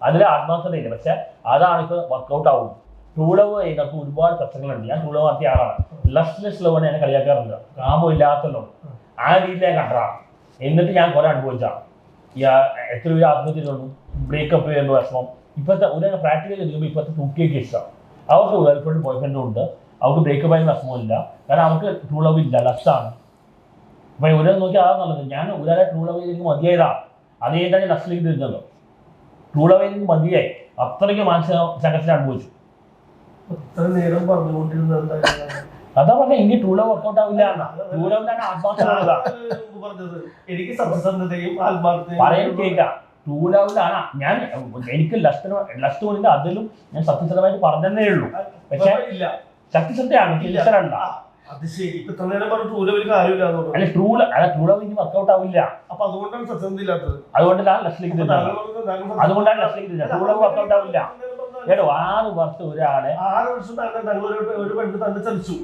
അതിൽ ആത്മാർത്ഥതയില്ല. പക്ഷെ അതാണ് ഇപ്പോൾ വർക്കൗട്ട് ആവും. ട്രൂ ലവ് ചെയ്യുന്നവർക്ക് ഒരുപാട് പ്രശ്നങ്ങളുണ്ട്. ഞാൻ ട്രൂ ലവ് നടത്തിയ ആളാണ്. ലവ്ലെസ് ലവ് എന്നെ കളിയാക്കാറുണ്ട്. കാമമില്ലാത്ത ലവ് ആ രീതിയിൽ ഞാൻ കണ്ടതാണ്. എന്നിട്ട് ഞാൻ കുറെ അനുഭവിച്ചാണ്. എത്ര പേര് ആത്മഹത്യ ചെയ്തു, ബ്രേക്കപ്പ് ചെയ്യുന്ന വിഷമം. ഇപ്പോഴത്തെ ഒരു പ്രാക്ടിക്കൽ ചെയ്യുമ്പോൾ ഇപ്പോഴത്തെ 2K കേസാണ്. അവർക്ക് ഗേൾഫ്രണ്ട് ബോയ്ഫ്രണ്ടും ഉണ്ട്, അവർക്ക് ബ്രേക്കപ്പ് ആയ വിഷമമില്ല. കാരണം അവർക്ക് ട്രൂ ലവ് ഇല്ല, ലസ്റ്റാണ്. അപ്പൊ ഒരാൾ നോക്കി അതാണ് നല്ലത്. ഞാൻ ഒരാളെ ട്രൂ ലവ് ചെയ്തെങ്കിൽ മതിയായതാണ്. അത് കഴിഞ്ഞാൽ ലസ്റ്റിലേക്ക് തിരിഞ്ഞത്. ട്രൂ ലവ് ചെയ്തെങ്കിൽ മതിയായി. അത്രയ്ക്ക് മാനസിക സംഘർഷം അനുഭവിച്ചു. അതാ പറഞ്ഞ എനിക്ക് ട്രൂ ലവ് വർക്കൗട്ട് ആവില്ല. ട്രൂ ലവിലാണ് ആത്മാർത്ഥത. എനിക്ക് സത്യസന്ധതയും ആത്മാർത്ഥതയും പറയാൻ കേൾക്കാം. ട്രൂ ലവിലാണ് ഞാൻ എനിക്ക് ലസ്റ്റ് കൊണ്ടില്ല, അതിലും ഞാൻ സത്യസന്ധമായിട്ട് പറഞ്ഞതേ ഉള്ളൂ. പക്ഷെ സത്യസന്ധയാണ് ഇല്ല. അത് ശരി. ഇപ്പൊ നേരം പറഞ്ഞു ട്രൂ ലവിൽ കാര്യമില്ല. അല്ല ട്രൂ ലവ് ഇനി വർക്കൗട്ട് ആവില്ല. അപ്പൊ അതുകൊണ്ടാണ് സത്യസന്ധത ഇല്ലാത്തത്. അതുകൊണ്ടാണ് ലസ്റ്റിലേക്ക് തിരിഞ്ഞത്. അതുകൊണ്ടാണ് ലസ്റ്റിലേക്ക് തിരിഞ്ഞത്. ട്രൂ ലവ് വർക്കൗട്ട് ആവില്ല. കേട്ടോ, 6 വർഷം ഒരാളെ 6 വർഷം ഒരു പെണ്ണ് തന്നെ ചലിച്ചു.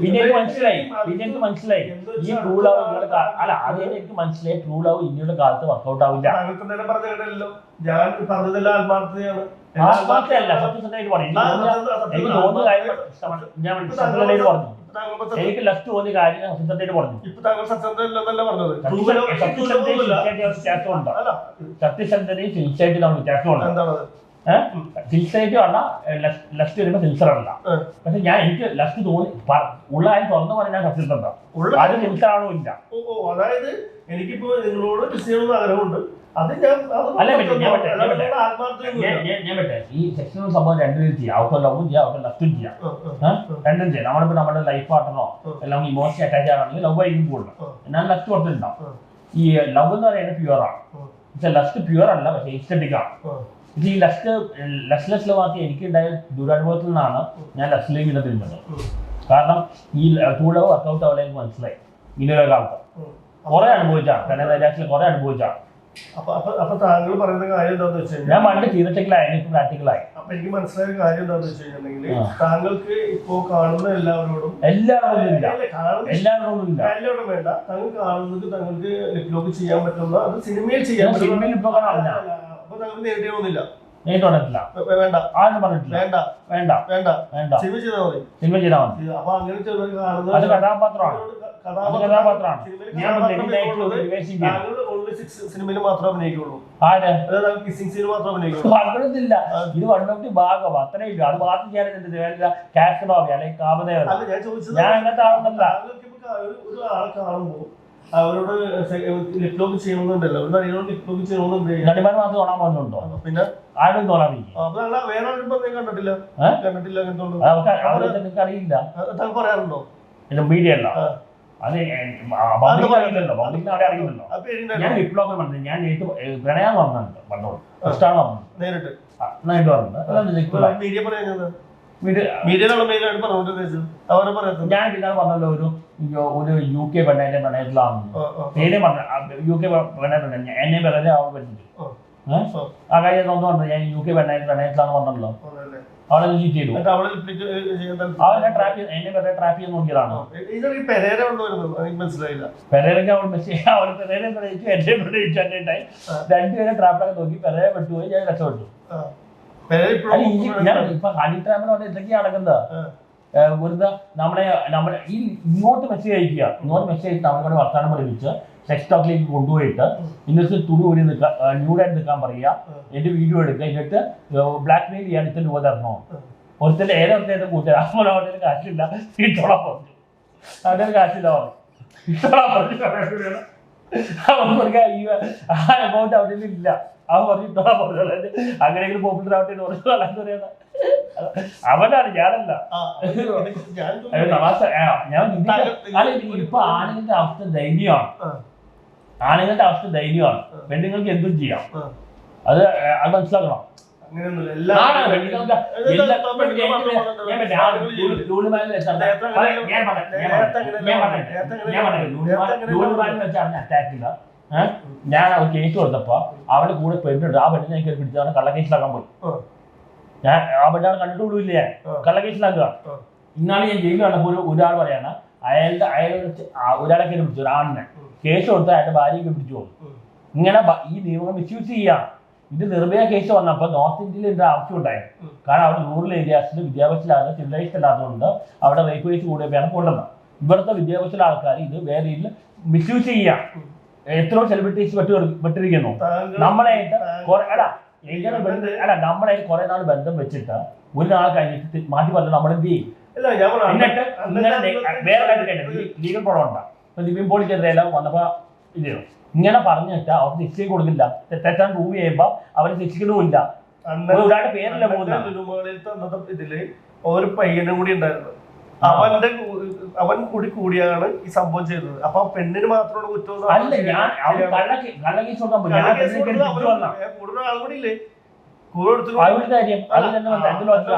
പിന്നെ എനിക്ക് മനസ്സിലായി ഈ ട്രൂ ലവ് അല്ല അത് എനിക്ക് മനസ്സിലായി. ട്രൂ ലവ് ഇന്ത്യയുടെ കാലത്ത് വർക്കൗട്ട് ആവില്ല. ഞാൻ പറഞ്ഞതെല്ലാം ആത്മാർത്ഥതയാണ്. ആത്മാർത്ഥതയല്ല, സത്യസന്ധമായിട്ട് പറയും. എനിക്ക് തോന്നുന്ന കാര്യം ഞാൻ സത്യസന്ധമായിട്ട് പറഞ്ഞു. എനിക്ക് ലസ്റ്റ് തോന്നിയ കാര്യം സത്യസന്ധമായിട്ട് പറഞ്ഞു. സത്യസന്ധതയും സിൻസിയറിറ്റി തമ്മിൽ വ്യത്യാസമുണ്ട്. സിൻസിയറിറ്റി പറഞ്ഞാൽ ലസ്റ്റ് വരുമ്പോൾ സിൻസർ അല്ല. പക്ഷെ എനിക്ക് ലസ്റ്റ് തോന്നി ഉള്ള കാര്യം തുറന്നു പറഞ്ഞാൽ സത്യസന്ധത. അത് സിൻസർ ആണോ ഇല്ല. അതായത് എനിക്കിപ്പോ നിങ്ങളോട് കിസ് ചെയ്യണമെന്ന് ആഗ്രഹമുണ്ട്. അത് ഞാൻ അല്ല ഞാൻ ആത്മാർത്ഥ ഈ സെക്ഷണൽ സംഭവം രണ്ടു രീതിയിൽ ചെയ്യാം. ഔട്ട് ഓഫ് ലവും ചെയ്യാം, ഔട്ട് ഓഫ് ലഫ്റ്റും ചെയ്യാം. രണ്ടും ചെയ്യാം. നമ്മളിപ്പോ നമ്മുടെ ലൈഫ് പാർട്ണറോ എല്ലാം ഇമോഷണൽ അറ്റാച്ച് ആണെങ്കിൽ ലവ് ആയിരിക്കും കൂടുതൽ. എന്നാൽ ലഫ്റ്റ് കൊടുത്തിട്ടുണ്ടാവും. ഈ ലവ് എന്ന് പറയുന്നത് പ്യുവർ ആണ്. പക്ഷെ ലഫ്റ്റ് പ്യുവർ അല്ല, പക്ഷെ എസ്തെറ്റിക് ആണ്. ഇത് ഈ ലെസ്ലെസ് ലവ് ആക്കി എനിക്കുണ്ടായ ദുരനുഭവത്തിൽ നിന്നാണ് ഞാൻ ലെസ്ലേക്ക് ഇല്ല തിരിഞ്ഞത്. കാരണം ഈ ടൂ ലവ് വർക്കൗട്ട് ആവില്ല എനിക്ക് മനസ്സിലായി. ഇന്നൊരു കാലത്ത് കുറെ അനുഭവിച്ചാണ്, പ്രണയത്തിൽ കുറെ അനുഭവിച്ചാണ്. അപ്പൊ താങ്കൾ പറയുന്ന കാര്യം എന്താന്ന് വെച്ച് കഴിഞ്ഞാൽ ഞാൻ പണ്ട് തിയററ്റിക്കലായി, എനിക്ക് പ്രാക്ടിക്കലായി. അപ്പൊ എനിക്ക് മനസ്സിലായ കാര്യം എന്താന്ന് വെച്ച് കഴിഞ്ഞിട്ടുണ്ടെങ്കിൽ താങ്കൾക്ക് ഇപ്പോ കാണുന്ന എല്ലാവരോടും എല്ലാവരോടും വേണ്ട, താങ്കൾ കാണുന്നത് താങ്കൾക്ക് ലിപ്ലോക്ക് ചെയ്യാൻ പറ്റുന്ന അത് സിനിമയിൽ ചെയ്യാൻ സിനിമയിൽ ഇപ്പൊ അപ്പൊ താങ്കൾ നേരിടണമെന്നില്ല. വേണ്ട, ആരും പറഞ്ഞിട്ടില്ല. വേണ്ട വേണ്ട വേണ്ട വേണ്ട, സിനിമ ചെയ്താൽ മതി, സിനിമ ചെയ്താൽ മതി. അപ്പൊ അങ്ങനെ കാണുന്നത് അത് കഥാപാത്രമാണ്. സിനിമയിൽ മാത്രമേ അഭിനയിക്കുള്ളൂ. അങ്ങനൊന്നുമില്ല. ഇത് വണ്ണോട്ടി ഭാഗം അത്രേ ഇല്ല. അത് മാത്രം ചെയ്യാൻ കാസ്കഡോവി അല്ലെങ്കിൽ കാമദേവ. ഞാൻ അങ്ങനത്തെ ആളൊന്നല്ല. ഒരാളെ കാണുമ്പോ അവരോട് ലിപ്ലോക്ക് ചെയ്യണമെന്നുണ്ടല്ലോ, ലിപ്ലോക്ക് ചെയ്യണമെന്നുണ്ട്. നടിമാർ മാത്രം തോന്നാൻ പോകുന്നുണ്ടോ? പിന്നെ ആരും തോന്നാൻ വേറെ ആരും കണ്ടിട്ടില്ല. നിങ്ങൾക്ക് അറിയില്ല, പറയാറുണ്ടോ? മീഡിയ അല്ല അത് അറിയില്ലല്ലോ, പബ്ലിക്കിന് അവിടെ അറിയില്ലല്ലോ. ഞാൻ വിപ്ലവം പറഞ്ഞത് ഞാൻ പ്രണയം പറഞ്ഞിട്ടുണ്ട്. പണ്ടോട് ഇഷ്ടമാണ് പറഞ്ഞത് നേരിട്ട് ഞാൻ പിന്നെ പറഞ്ഞല്ലോ ഒരു UK പെണ്ണേന്റെ പ്രണയത്തിലാണ്. പേര് പറഞ്ഞ UK പെണ്ണേറ്റുണ്ട്. എന്നെ വെറുതെ അവൾ പറ്റിച്ചു. ആ കാര്യം ഒന്നും പറഞ്ഞു. ഞാൻ UK പ്രണയത്തിലാണ് പറഞ്ഞല്ലോ. അവളെ ചീറ്റ് ചെയ്തു. അവളെ ട്രാപ്പ് എന്നെ വെറുതെ ട്രാപ്പ് ചെയ്ത് നോക്കിയതാണ്. പെരേരയ്ക്ക് അവൾ മെസ്സേജ് അവൾ പെരേരെ പ്രണയിച്ചു, എന്നെ പ്രണയിച്ചു. എന്നെ ഉണ്ടായി രണ്ടുപേരെ ട്രാപ്പിലൊക്കെ നോക്കി പെരേരെ പെട്ടുപോയി. ഞാൻ രക്ഷപ്പെട്ടു. ഞാൻ ഇപ്പൊ ഹണി ട്രാപ്പിൽ പറഞ്ഞ എന്തൊക്കെയാ നടക്കുന്നത്? വെറുതെ നമ്മളെ ഈ ഇങ്ങോട്ട് മെസ്സേജ് അയക്കുക, ഇങ്ങോട്ട് മെസ്സേജ് അയച്ചിട്ട് നമ്മളോട് വർത്താനം പഠിപ്പിച്ച് സെക്സ് ടോക്കിലേക്ക് കൊണ്ടുപോയിട്ട് ഇന്നത്തെ തുണി ഊരി നിൽക്കാൻ, ന്യൂഡായിട്ട് നിൽക്കാൻ പറയുക, എന്റെ വീഡിയോ എടുക്കുക, എന്നിട്ട് ബ്ലാക്ക് മെയിൽ ചെയ്യാൻ ഇത്ര രൂപ തരണോ? ഒരുത്തന്റെ ഏതൊരുത്തേന്റെ കൂട്ടുകാർ അപ്പോൾ അവിടെ കാശില്ല, ഇട്ടോളാൻ പറഞ്ഞു. അവിടെ കാശില്ല പറഞ്ഞു, ഇട്ടോളാൻ പറഞ്ഞു. അവർക്ക് ഈ എമൗണ്ട് അവിടെ ഇല്ല. അവൻ പറഞ്ഞു ഇട്ടോളാൻ പറഞ്ഞു. അങ്ങനെയെങ്കിലും പോപ്പുലർ ആവട്ടെ എന്ന് പറഞ്ഞു. അല്ലാതെ പറയുന്നത് അവനാണ്, ഞാനല്ല. ഞാൻ ഇപ്പൊ ആണുങ്ങളുടെ അവസ്ഥ ധൈര്യമാണ്. ആണുങ്ങളുടെ അവസ്ഥ ധൈര്യമാണ്. പെണ്ണുങ്ങൾക്ക് എന്തും ചെയ്യാം. അത് മനസ്സിലാക്കണം. അറ്റാക്കില്ല. ഞാൻ അവർ കേസ് കൊടുത്തപ്പോ അവരുടെ കൂടെ പെണ്ണുണ്ട്. ആ പെണ്ണിനെ എനിക്ക് പിടിച്ചാണ് കള്ളക്കേസിലാക്കാൻ പോയി. ഞാൻ ആ പെണ്ണാണ് കണ്ടിട്ടുള്ളൂല്ലേ, കള്ളക്കേസിലാക്കുക. ഇന്നാണ് ഞാൻ ജയിലിൽ വന്നപ്പോൾ ഒരാൾ പറയാണ് അയാൾ ഒരാളെ കയറി പിടിച്ചു, ഒരാളിനെ കേസ് കൊടുത്ത് അയാളുടെ ഭാര്യയ്ക്ക് പിടിച്ചു പോകും. ഇങ്ങനെ ഈ നിയമം മിസ്യൂസ് ചെയ്യാം. ഇത് നിർഭയ കേസ് വന്നപ്പോൾ നോർത്ത് ഇന്ത്യയിൽ ഇതിന്റെ ആവശ്യം ഉണ്ടായിരുന്നു. കാരണം അവിടെ റൂറൽ ഏരിയാസിൽ വിദ്യാഭ്യാസത്തിലാണ്, സിവിലൈസ്ഡ് അല്ലാത്തതുകൊണ്ട് അവിടെ റേപ്പ് കേസ് കൂടിയപ്പോഴാണ് കൊണ്ടുവന്നത്. ഇവിടുത്തെ വിദ്യാഭ്യാസത്തിലെ ആൾക്കാർ ഇത് വേറെ രീതിയിൽ മിസ്യൂസ് ചെയ്യാം. എത്രയോ സെലിബ്രിറ്റീസ് പെട്ടിരിക്കുന്നു. നമ്മളായിട്ട് നമ്മളായിട്ട് കുറെ നാൾ ബന്ധം വെച്ചിട്ട് ഒരു നാൾ കഴിഞ്ഞിട്ട് മാറ്റി പറഞ്ഞാൽ നമ്മൾ എന്ത് ചെയ്യും? എന്നിട്ട് വേറെ കാര്യം ലീഗൽ പ്രോബ്ലം ഉണ്ടാകും. ഇപ്പൊ നിവിൻ പോളിക്കെതിരെല്ലാം വന്നപ്പോ ഇത് ഇങ്ങനെ പറഞ്ഞിട്ട് അവർക്ക് ശിക്ഷ കൊടുക്കില്ല. തെറ്റാൻ പ്രൂവ് ചെയ്യുമ്പോ അവര് ശിക്ഷിക്കണമില്ല. ഒരാളുടെ പേരല്ല പോകുന്നത്. ഇതില് ഒരു പയ്യനും കൂടി ഉണ്ടായിരുന്നു. അവൻ കൂടിയാണ് ഈ സംഭവം ചെയ്തത്. അപ്പൊ പെണ്ണിന് മാത്രമാണ് കുറ്റം. അല്ല, ഞാൻ കള്ളക്കേസ് കൊടുക്കാൻ പോയി. കൂടുതൽ ആളുകൂടി ഇല്ലേ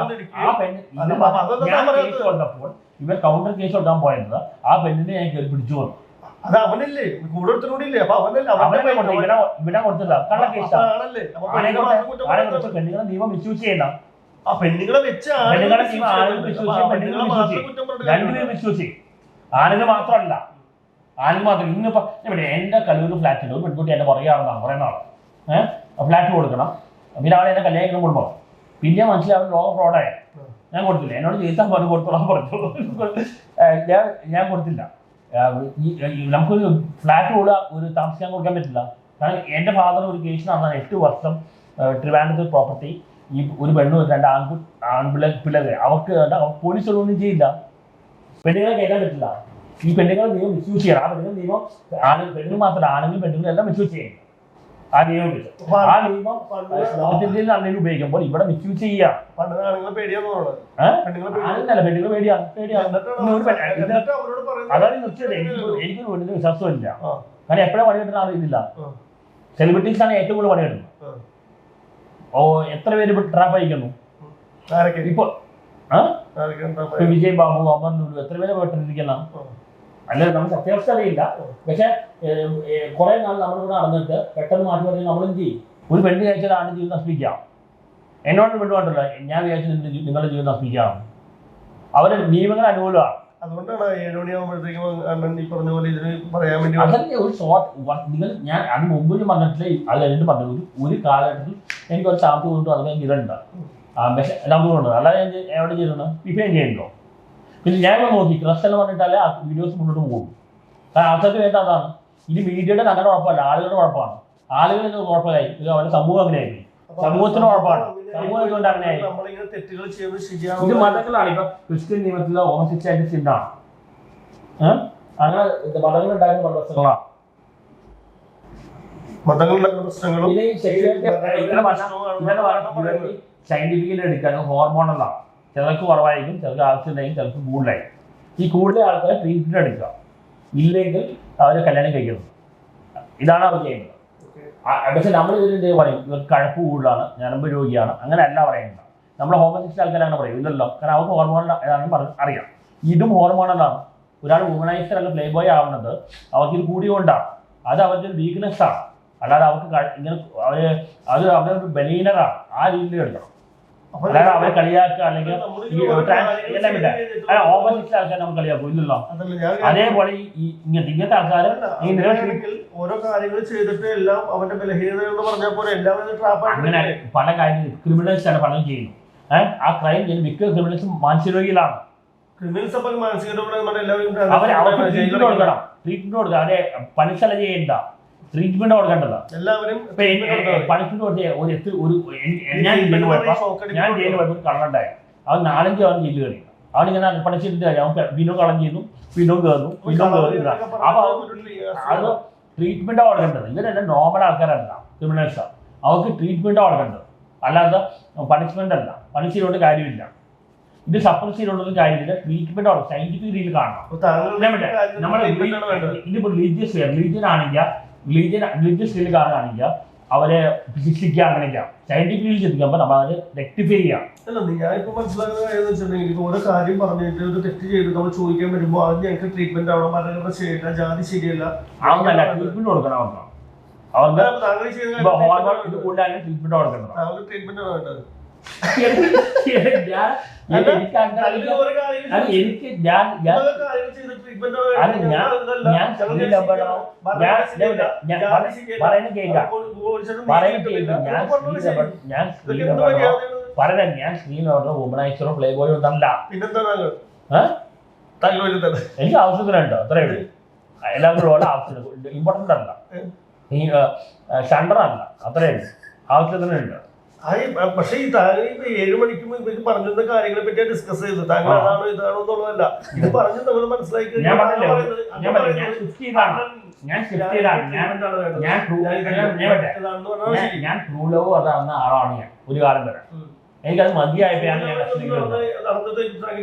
ഇവർ കൗണ്ടർ കേസ് കൊടുക്കാൻ പോയത് ആ പെണ്ണിനെ ഞാൻ കയറി പിടിച്ചു വന്നു. അത് അവനല്ലേ കൂടെ ഒരുത്തനൂടില്ലേ? അപ്പൊ ഇവിടെ കൊടുത്തില്ല. കള്ളക്കേസാണല്ലേ. പെണ്ണുങ്ങളെ നിയമം മിസ്യൂസ് ചെയ്യണം. ആ പെണ്ണുങ്ങളെ വെച്ച് രണ്ടുപേരും മിസ്യൂസ് ചെയ്യും. ആണുങ്ങൾ മാത്രമല്ല, ആണുങ്ങൾ മാത്രം. ഇന്നിപ്പോ എന്റെ കല്ലൂർ ഫ്ലാറ്റിൽ ഒരു പെൺകുട്ടി എന്റെ പുറകെയാണെന്നാണ് കുറെ നാള് ഫ്ലാറ്റ് കൊടുക്കണം. പിന്നെ അവളെ എന്നെ കല്യാണം കൊടുക്കണം. പിന്നെ മനസ്സിലാവും ലോക ഫ്രോഡായ. ഞാൻ കൊടുത്തില്ല. എന്നോട് ചെയ്താൽ പറഞ്ഞു കൊടുത്തോളാൻ പറഞ്ഞു. ഞാൻ കൊടുത്തില്ല. നമുക്കൊരു ഫ്ലാറ്റ് കൂടെ ഒരു താമസിക്കാൻ കൊടുക്കാൻ പറ്റില്ല. കാരണം എൻ്റെ ഫാദർ ഒരു കേസ് നടന്നാൽ 8 വർഷം ട്രിവാൻഡ്രത്ത് പ്രോപ്പർട്ടി ഈ ഒരു പെണ്ണും 2 പിള്ളേരെ അവർക്ക് പോലീസുകളൊന്നും ചെയ്യില്ല. പെണ്ണുങ്ങളെ കേൾക്കാൻ പറ്റില്ല. ഈ പെണ്ണുങ്ങളെ നിയമം മിസ്യൂസ് ചെയ്യണം. ആ പെണ്ണുങ്ങൾ നിയമം പെണ്ണുങ്ങൾ മാത്രമല്ല, ആണെങ്കിലും പെണ്ണുങ്ങളും എല്ലാം മിസ്യൂസ് ചെയ്യും. ആ നിയമം വെച്ചു. ആ നിയമം നോർത്ത് ഇന്ത്യയിൽ നല്ല ഉപയോഗിക്കുമ്പോൾ ഇവിടെ മിസ്യൂസ് ചെയ്യാം. പെണ്ണുങ്ങളെ പേടിയാന്ന് പറയുന്നത്. ആണെന്നല്ല, പെണ്ണുങ്ങൾ പേടിയാണ്. അതാണ് നിർത്തിയത്. എനിക്കൊരു പെണ്ണിന് വിശ്വാസമില്ല. കാരണം എപ്പോഴും പണി കിട്ടുന്ന അറിയില്ല. സെലിബ്രിറ്റീസ് ആണ് ഏറ്റവും കൂടുതൽ പണി കിട്ടുന്നത്. ഓ, എത്ര പേര് ഇപ്പൊ ട്രാപ്പ് അയക്കുന്നു ഇപ്പൊ. വിജയ് ബാബു, അമർ ലുലു, എത്ര പേരെ പെട്ടിരിക്കുന്ന. അല്ല, നമുക്ക് അത്യാവശ്യം അറിയില്ല. പക്ഷെ കുറെ നാൾ നമ്മളിവിടെ നടന്നിട്ട് പെട്ടെന്ന് മാറ്റി പറഞ്ഞാൽ നമ്മളും ചെയ്യും. ഒരു പെണ്ണ് കഴിച്ചാൽ ആണ് ജീവിതം നശിപ്പിക്കാം. എന്നോട് പെണ്ണ് കണ്ടല്ലോ, ഞാൻ വിചാരിച്ചു നിങ്ങളുടെ ജീവിതം നശിപ്പിക്കാം. അവരുടെ നിയമങ്ങൾ അനുകൂലമാണ്. അതുകൊണ്ടാണ് 7 മണിയാകുമ്പോഴത്തേക്കും ഈ പറഞ്ഞ പോലെ ഇതിന് പറയാൻ വേണ്ടി അതല്ലേ ഒരു ഷോർട്ട്. നിങ്ങൾ ഞാൻ അത് മുമ്പിൽ പറഞ്ഞിട്ടില്ല, അത് കഴിഞ്ഞിട്ട് പറഞ്ഞു. ഒരു കാലഘട്ടത്തിൽ എനിക്ക് ഒരു ചാമ്പ് കൊണ്ടു അത് ഞാൻ ചെയ്തിട്ടുണ്ട്. പക്ഷെ നമുക്കുണ്ട്. അല്ലാതെ ഞാൻ എവിടെ ചെയ്തിട്ടുണ്ട്, ഇപ്പം ഞാൻ ചെയ്യുന്നുണ്ടോ? പിന്നെ ഞാൻ നോക്കി ക്രഷ് എന്ന് പറഞ്ഞിട്ടാലേ ആ വീഡിയോസ് മുന്നോട്ട് പോകും. കാരണം ആൾക്കാർക്ക് വേണ്ട അതാണ്. ഇനി മീഡിയയുടെ നല്ല കുഴപ്പമല്ല, ആളുകളുടെ കുഴപ്പമാണ്. ആളുകളുടെ കുഴപ്പമായി അവരുടെ സമൂഹം അങ്ങനെയായി. സമൂഹത്തിന് കുഴപ്പമാണ്. സമൂഹം എന്തുകൊണ്ട് അങ്ങനെയായി? ഇത് മതങ്ങളാണ്. ഇപ്പൊ ക്രിസ്ത്യൻ നിയമത്തിലെ ഹോമോസെക്സ്വാലിറ്റി സിന്നാണ്. അങ്ങനെ മതങ്ങൾ ഉണ്ടാക്കുന്ന പ്രശ്നങ്ങളാണ്. സയന്റിഫിക്കലി എടുക്കാനും ഹോർമോണലാണ്. ചിലർക്ക് കുറവായിരിക്കും, ചിലർക്ക് ആവശ്യമുണ്ടായിരിക്കും, ചിലർക്ക് കൂടുതലായിരിക്കും. ഈ കൂടുതൽ ആൾക്കാർ ട്രീറ്റ്മെന്റ് എടുക്കുക, ഇല്ലെങ്കിൽ അവർ കല്യാണം കഴിക്കുന്നു. ഇതാണ് അവർ ചെയ്യുന്നത്. പക്ഷെ നമ്മൾ ഇതിൽ പറയും ഇവർക്ക് കഴപ്പ് കൂടുതലാണ്, ഞരമ്പ് രോഗിയാണ്, അങ്ങനെ അല്ല പറയുന്നത്. നമ്മൾ ഹോമോസെക്സ്വൽ ആൾക്കാരാണ് പറയും ഇല്ലല്ലോ, കാരണം അവർക്ക് ഹോർമോണൽ ഏതാണെന്ന് അറിയാം. ഇതും ഹോർമോണലാണ്. ഒരാൾ വുമണൈസർ അല്ല പ്ലേ ബോയ് ആവുന്നത് അവർക്ക് ഇത് കൂടിയോണ്ടാണ്. അത് അവരുടെ ഒരു വീക്ക്നെസ് ആണ്. അല്ലാതെ അവർക്ക് ഇങ്ങനെ അത് അവരുടെ ഒരു ബലീനറാണ്. ആ രീതിയിൽ എടുക്കണം. അല്ലാതെ അവരെ കളിയാക്കുക അല്ലെങ്കിൽ ഓപ്പോസിറ്റ് ആൾക്കാർ നമ്മൾ കളിയാക്കും ഇല്ലല്ലോ. അതേപോലെ ഇങ്ങനത്തെ ആൾക്കാർ ഓരോ കാര്യങ്ങൾ ചെയ്തിട്ട് എല്ലാം അവന്റെ ബലഹീനത പറഞ്ഞാൽ പോലെ എല്ലാവരും അങ്ങനെ പല കാര്യങ്ങളും ക്രിമിനൽസ് ആണ് പലതും ചെയ്യുന്നു. ആ ക്രൈം മിക്ക ക്രിമിനൽസും മാനസിക രോഗികളാണ്. അവർക്ക് ട്രീറ്റ്മെന്റ് കൊടുക്കണം. ട്രീറ്റ്മെന്റ് കൊടുക്കുക. അവരെ പണിശല ചെയ്യേണ്ട, ട്രീറ്റ്മെന്റ് കൊടുക്കേണ്ടത്. പണിഷ്മെന്റ് കൊടുത്ത ഞാൻ ജയിലിൽ പോയപ്പോൾ കള്ളണ്ടായി. അവൻ 4-5 അവൻ ജയിലിൽ കയറി. അവനിങ്ങനെ പണിച്ചിട്ട് അവൻ പിന്നോ കള്ളം ചെയ്യുന്നു, പിന്നോ കയറുന്നു, പിന്നോ കയറുന്നില്ല. അപ്പൊ അത് ട്രീറ്റ്മെന്റ് കൊടുക്കേണ്ടത്. ഇവരെല്ലാം നോർമൽ ആൾക്കാരല്ല, ക്രിമിനൽസാണ്. അവർക്ക് ട്രീറ്റ്മെന്റ് കൊടുക്കേണ്ടത്, അല്ലാതെ പണിഷ്മെന്റ് അല്ല. പണിഷ്മെന്റ് കാര്യമില്ല. ഇത് സപ്രസ് ചെയ്തുള്ളൊരു കാര്യമില്ല. ട്രീറ്റ്മെന്റ് സയന്റിഫിക് രീതിയിൽ കാണണം. നമ്മൾ ഇതിപ്പോ റിലീജിയൻ ആണെങ്കിൽ റിലീജിയസ് രീതിയിൽ കാണുകയാണെങ്കിൽ അവരെ ശിക്ഷിക്കുക, അങ്ങനെയൊക്കെ സയന്റിഫിക് രീതിയിൽ ചിന്തിക്കുമ്പോൾ നമ്മൾ അതിന് റെക്ടിഫൈ ചെയ്യാം. അല്ല, ഞാനിപ്പോ മനസ്സിലാക്കുന്ന കാര്യം എന്ന് വെച്ചിട്ടുണ്ടെങ്കിൽ ഓരോ കാര്യം പറഞ്ഞിട്ട് ഒരു തെറ്റ് ചെയ്ത് നമ്മൾ ചോദിക്കാൻ വരുമ്പോൾ അത് ഞങ്ങൾക്ക് ട്രീറ്റ്മെന്റ് ആവണം, മതങ്ങളുടെ ശരിയല്ല, ജാതി ശരിയല്ല, അതൊന്നല്ല. ട്രീറ്റ്മെന്റ് കൊടുക്കണം അവർക്ക്. അവർക്ക് ഇത് കൂടുതൽ ട്രീറ്റ്മെന്റ് കൊടുക്കണം. ട്രീറ്റ്മെന്റ് ആണ് വേണ്ടത്. ഞാൻ സ്ക്രീനോടോ വുമണൈസറോ പ്ലേ ബോയോ ഒന്നല്ല. എനിക്ക് ആവശ്യത്തിനുണ്ടോ അത്രേ ഉള്ളൂ. എല്ലാവർക്കും ഓരോ ആവശ്യത്തിന് ഇമ്പോർട്ടൻ്റ് അല്ല, ഈ ഷണ്ടറല്ല, അത്രേ ഉള്ളൂ. ആവശ്യത്തിനുണ്ട്. പക്ഷെ ഈ താങ്കൾ 7 മണിക്ക് ഇവർക്ക് പറഞ്ഞിരുന്ന കാര്യങ്ങളെ പറ്റി ഡിസ്കസ് ചെയ്തു. താങ്കൾ അതാണോ ഇതാണോ എന്നുള്ളതല്ല, ഇത് പറഞ്ഞു നമ്മൾ മനസ്സിലാക്കി. ഞാൻ ട്രൂ ലവ് പറഞ്ഞ ആളാണ് ഞാൻ ഒരു കാലം വരെ. എനിക്കത് മതിയായപ്പോഴാണ്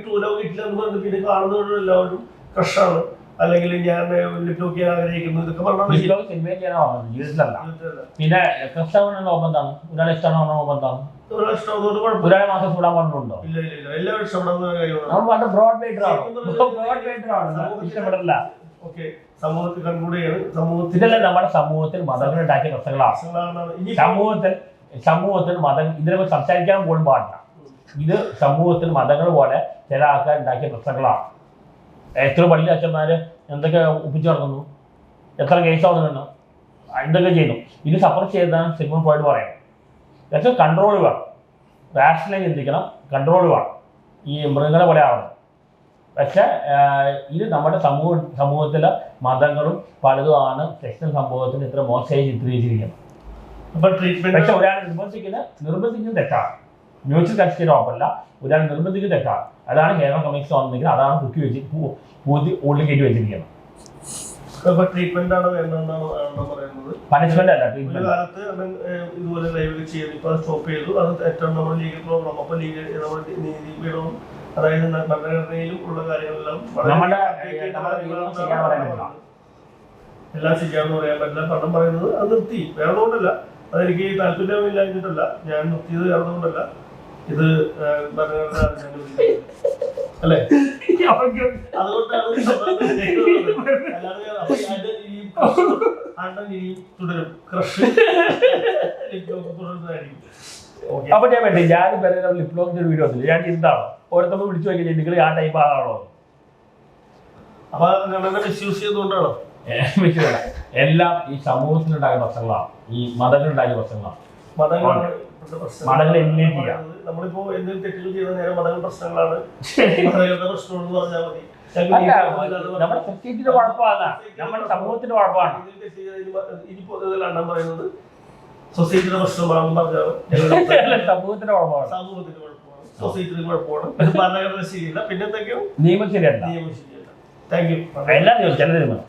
ട്രൂ ലവ് കിട്ടില്ല എന്ന് പറഞ്ഞ് പിന്നെ കാണുന്നവരും എല്ലാവരും ക്രഷാണ്, അല്ലെങ്കിൽ ഞാൻ ലിപ്ലോക്ക് ചെയ്യാൻ ആഗ്രഹിക്കുന്നു, ഇതൊക്കെ പറഞ്ഞു സിനിമയിൽ ചെയ്യാൻ പറഞ്ഞത്, ജീവിതത്തിലല്ല. പിന്നെ ക്രിസ്താവിനുള്ള നോമ്പ് എന്താണ്? ഒരാളെ ഇഷ്ടമാണ് നോമ്പ് എന്താണ്? ഒരാളെ മാസം ചൂടാൻ പറഞ്ഞിട്ടുണ്ടോ? നമ്മൾ ബ്രോഡ് ബേറ്ററാണ്, ഇഷ്ടപ്പെടില്ല. ഇതല്ല നമ്മുടെ സമൂഹത്തിൽ മതങ്ങൾ ഉണ്ടാക്കിയ പ്രശ്നങ്ങളാണ്. സമൂഹത്തിൽ മതം ഇതിനെ സംസാരിക്കാൻ പോലും പാടില്ല. ഇത് സമൂഹത്തിൽ മതങ്ങൾ പോലെ ചില ആൾക്കാർ ഉണ്ടാക്കിയ പ്രശ്നങ്ങളാണ്. എത്ര പള്ളി അച്ഛന്മാര് എന്തൊക്കെ ഒപ്പിച്ചു നടക്കുന്നു, എത്ര കേസാവുന്നുണ്ടോ, എന്തൊക്കെ ചെയ്യുന്നു. ഇത് സപ്പോർട്ട് ചെയ്താണ് സിമ്പിൾ പോയിട്ട് പറയാം. പക്ഷേ കൺട്രോൾ വേണം, റാഷണലി ചിന്തിക്കണം, കൺട്രോൾ വേണം. ഈ മൃഗങ്ങളെ പോലെ ആവണം. പക്ഷെ ഇത് നമ്മുടെ സമൂഹത്തിലെ മതങ്ങളും പലതുമാണ് സെക്ഷൽ സംഭവത്തിന് ഇത്ര മോശമായി ചിത്രീകരിച്ചിരിക്കുന്നത്. പക്ഷെ ഒരാൾ നിർബന്ധിക്കുന്നത് തെറ്റാണ്. മ്യൂച്വൽ കൺസിഡർ ഓപ്പല്ല, ഒരാൾ നിർബന്ധിക്കുന്നത് തെറ്റാണ്. അതാണ് കേരള കമ്മിക്സ് വന്നെങ്കിൽ അതാണ് കുക്കി വെച്ച് പൂതി ഉള്ളിൽ കയറ്റി വെച്ചിരിക്കുന്നത്. ട്രീറ്റ്മെന്റ് ആണ് വേണ്ടതെന്നാണ് പറയുന്നത്. പണിഷ്മെന്റ് അല്ല, ഒരു ട്രീറ്റ്മെന്റ്. കാലത്ത് അവൻ ഇതുപോലെ ലൈവിൽ ചെയ്ത് ഇപ്പൊ സ്റ്റോപ്പ് ചെയ്തു. അത് ഏറ്റവും നമ്മുടെ ലീഗൽ പ്രോബ്ലം. അപ്പൊ നമ്മുടെ നീതിപീഠവും അതായത് ഭരണഘടനയിലും ഉള്ള കാര്യങ്ങളെല്ലാം എല്ലാം ചെയ്യാന്ന് പറയാൻ പറ്റില്ല. പണം പറയുന്നത് അത് നിർത്തി, വേറെ കൊണ്ടല്ല, അതെനിക്ക് താല്പര്യമില്ലാഞ്ഞിട്ടല്ല, ഞാൻ നിർത്തിയത് വേറെ കൊണ്ടല്ല. ഇത് ഭരണഘടന അല്ലേ, അതുകൊണ്ടാണ് തുടരും. ക്രഷ് തുടരുന്നതായിരിക്കും. അപ്പൊ ഞാൻ വേണ്ടി ഞാൻ ലിപ്ലോക്കിന്റെ ഒരു വീഡിയോ വന്നില്ല, ഞാൻ ചിന്താണ് ഓരോരുത്തർ വിളിച്ചു നോക്കിയാൽ നിങ്ങൾ ആ ടൈപ്പ് ആളാണോ? അപ്പൊ അങ്ങനെ മിസ്യൂസ് ചെയ്തുകൊണ്ടാണോ? എല്ലാം ഈ സമൂഹത്തിനുണ്ടായ പ്രശ്നങ്ങളാണ്, ഈ മതങ്ങളുണ്ടായ പ്രശ്നങ്ങളാണ്. മതങ്ങൾ എലിമിനേറ്റ് ചെയ്യാം. നമ്മളിപ്പോ എന്തെങ്കിലും തെറ്റുകൾ ചെയ്ത നേരം മതങ്ങൾ പ്രശ്നങ്ങളാണ്, മതങ്ങളുടെ പ്രശ്നം എന്ന് പറഞ്ഞാൽ മതി. നമ്മുടെ സൊസൈറ്റിയുടെ കുഴപ്പമാണ്, നമ്മുടെ സമൂഹത്തിന്റെ കുഴപ്പമാണ്. ഇനിയിപ്പോ അണ്ണൻ പറയുന്നത് സൊസൈറ്റിയുടെ പ്രശ്നമാണെന്ന് പറഞ്ഞാൽ സമൂഹത്തിന്റെ കുഴപ്പമാണ്, സമൂഹത്തിന്റെ കുഴപ്പമാണ്, സൊസൈറ്റിയുടെ കുഴപ്പമാണ്. ഭരണഘടന ശരിയില്ല, പിന്നെ എന്തൊക്കെയോ നിയമം ശരിയല്ല. നിയമം ശരിയല്ല. Thank you. എല്ലാം ചില തീരുമാനം.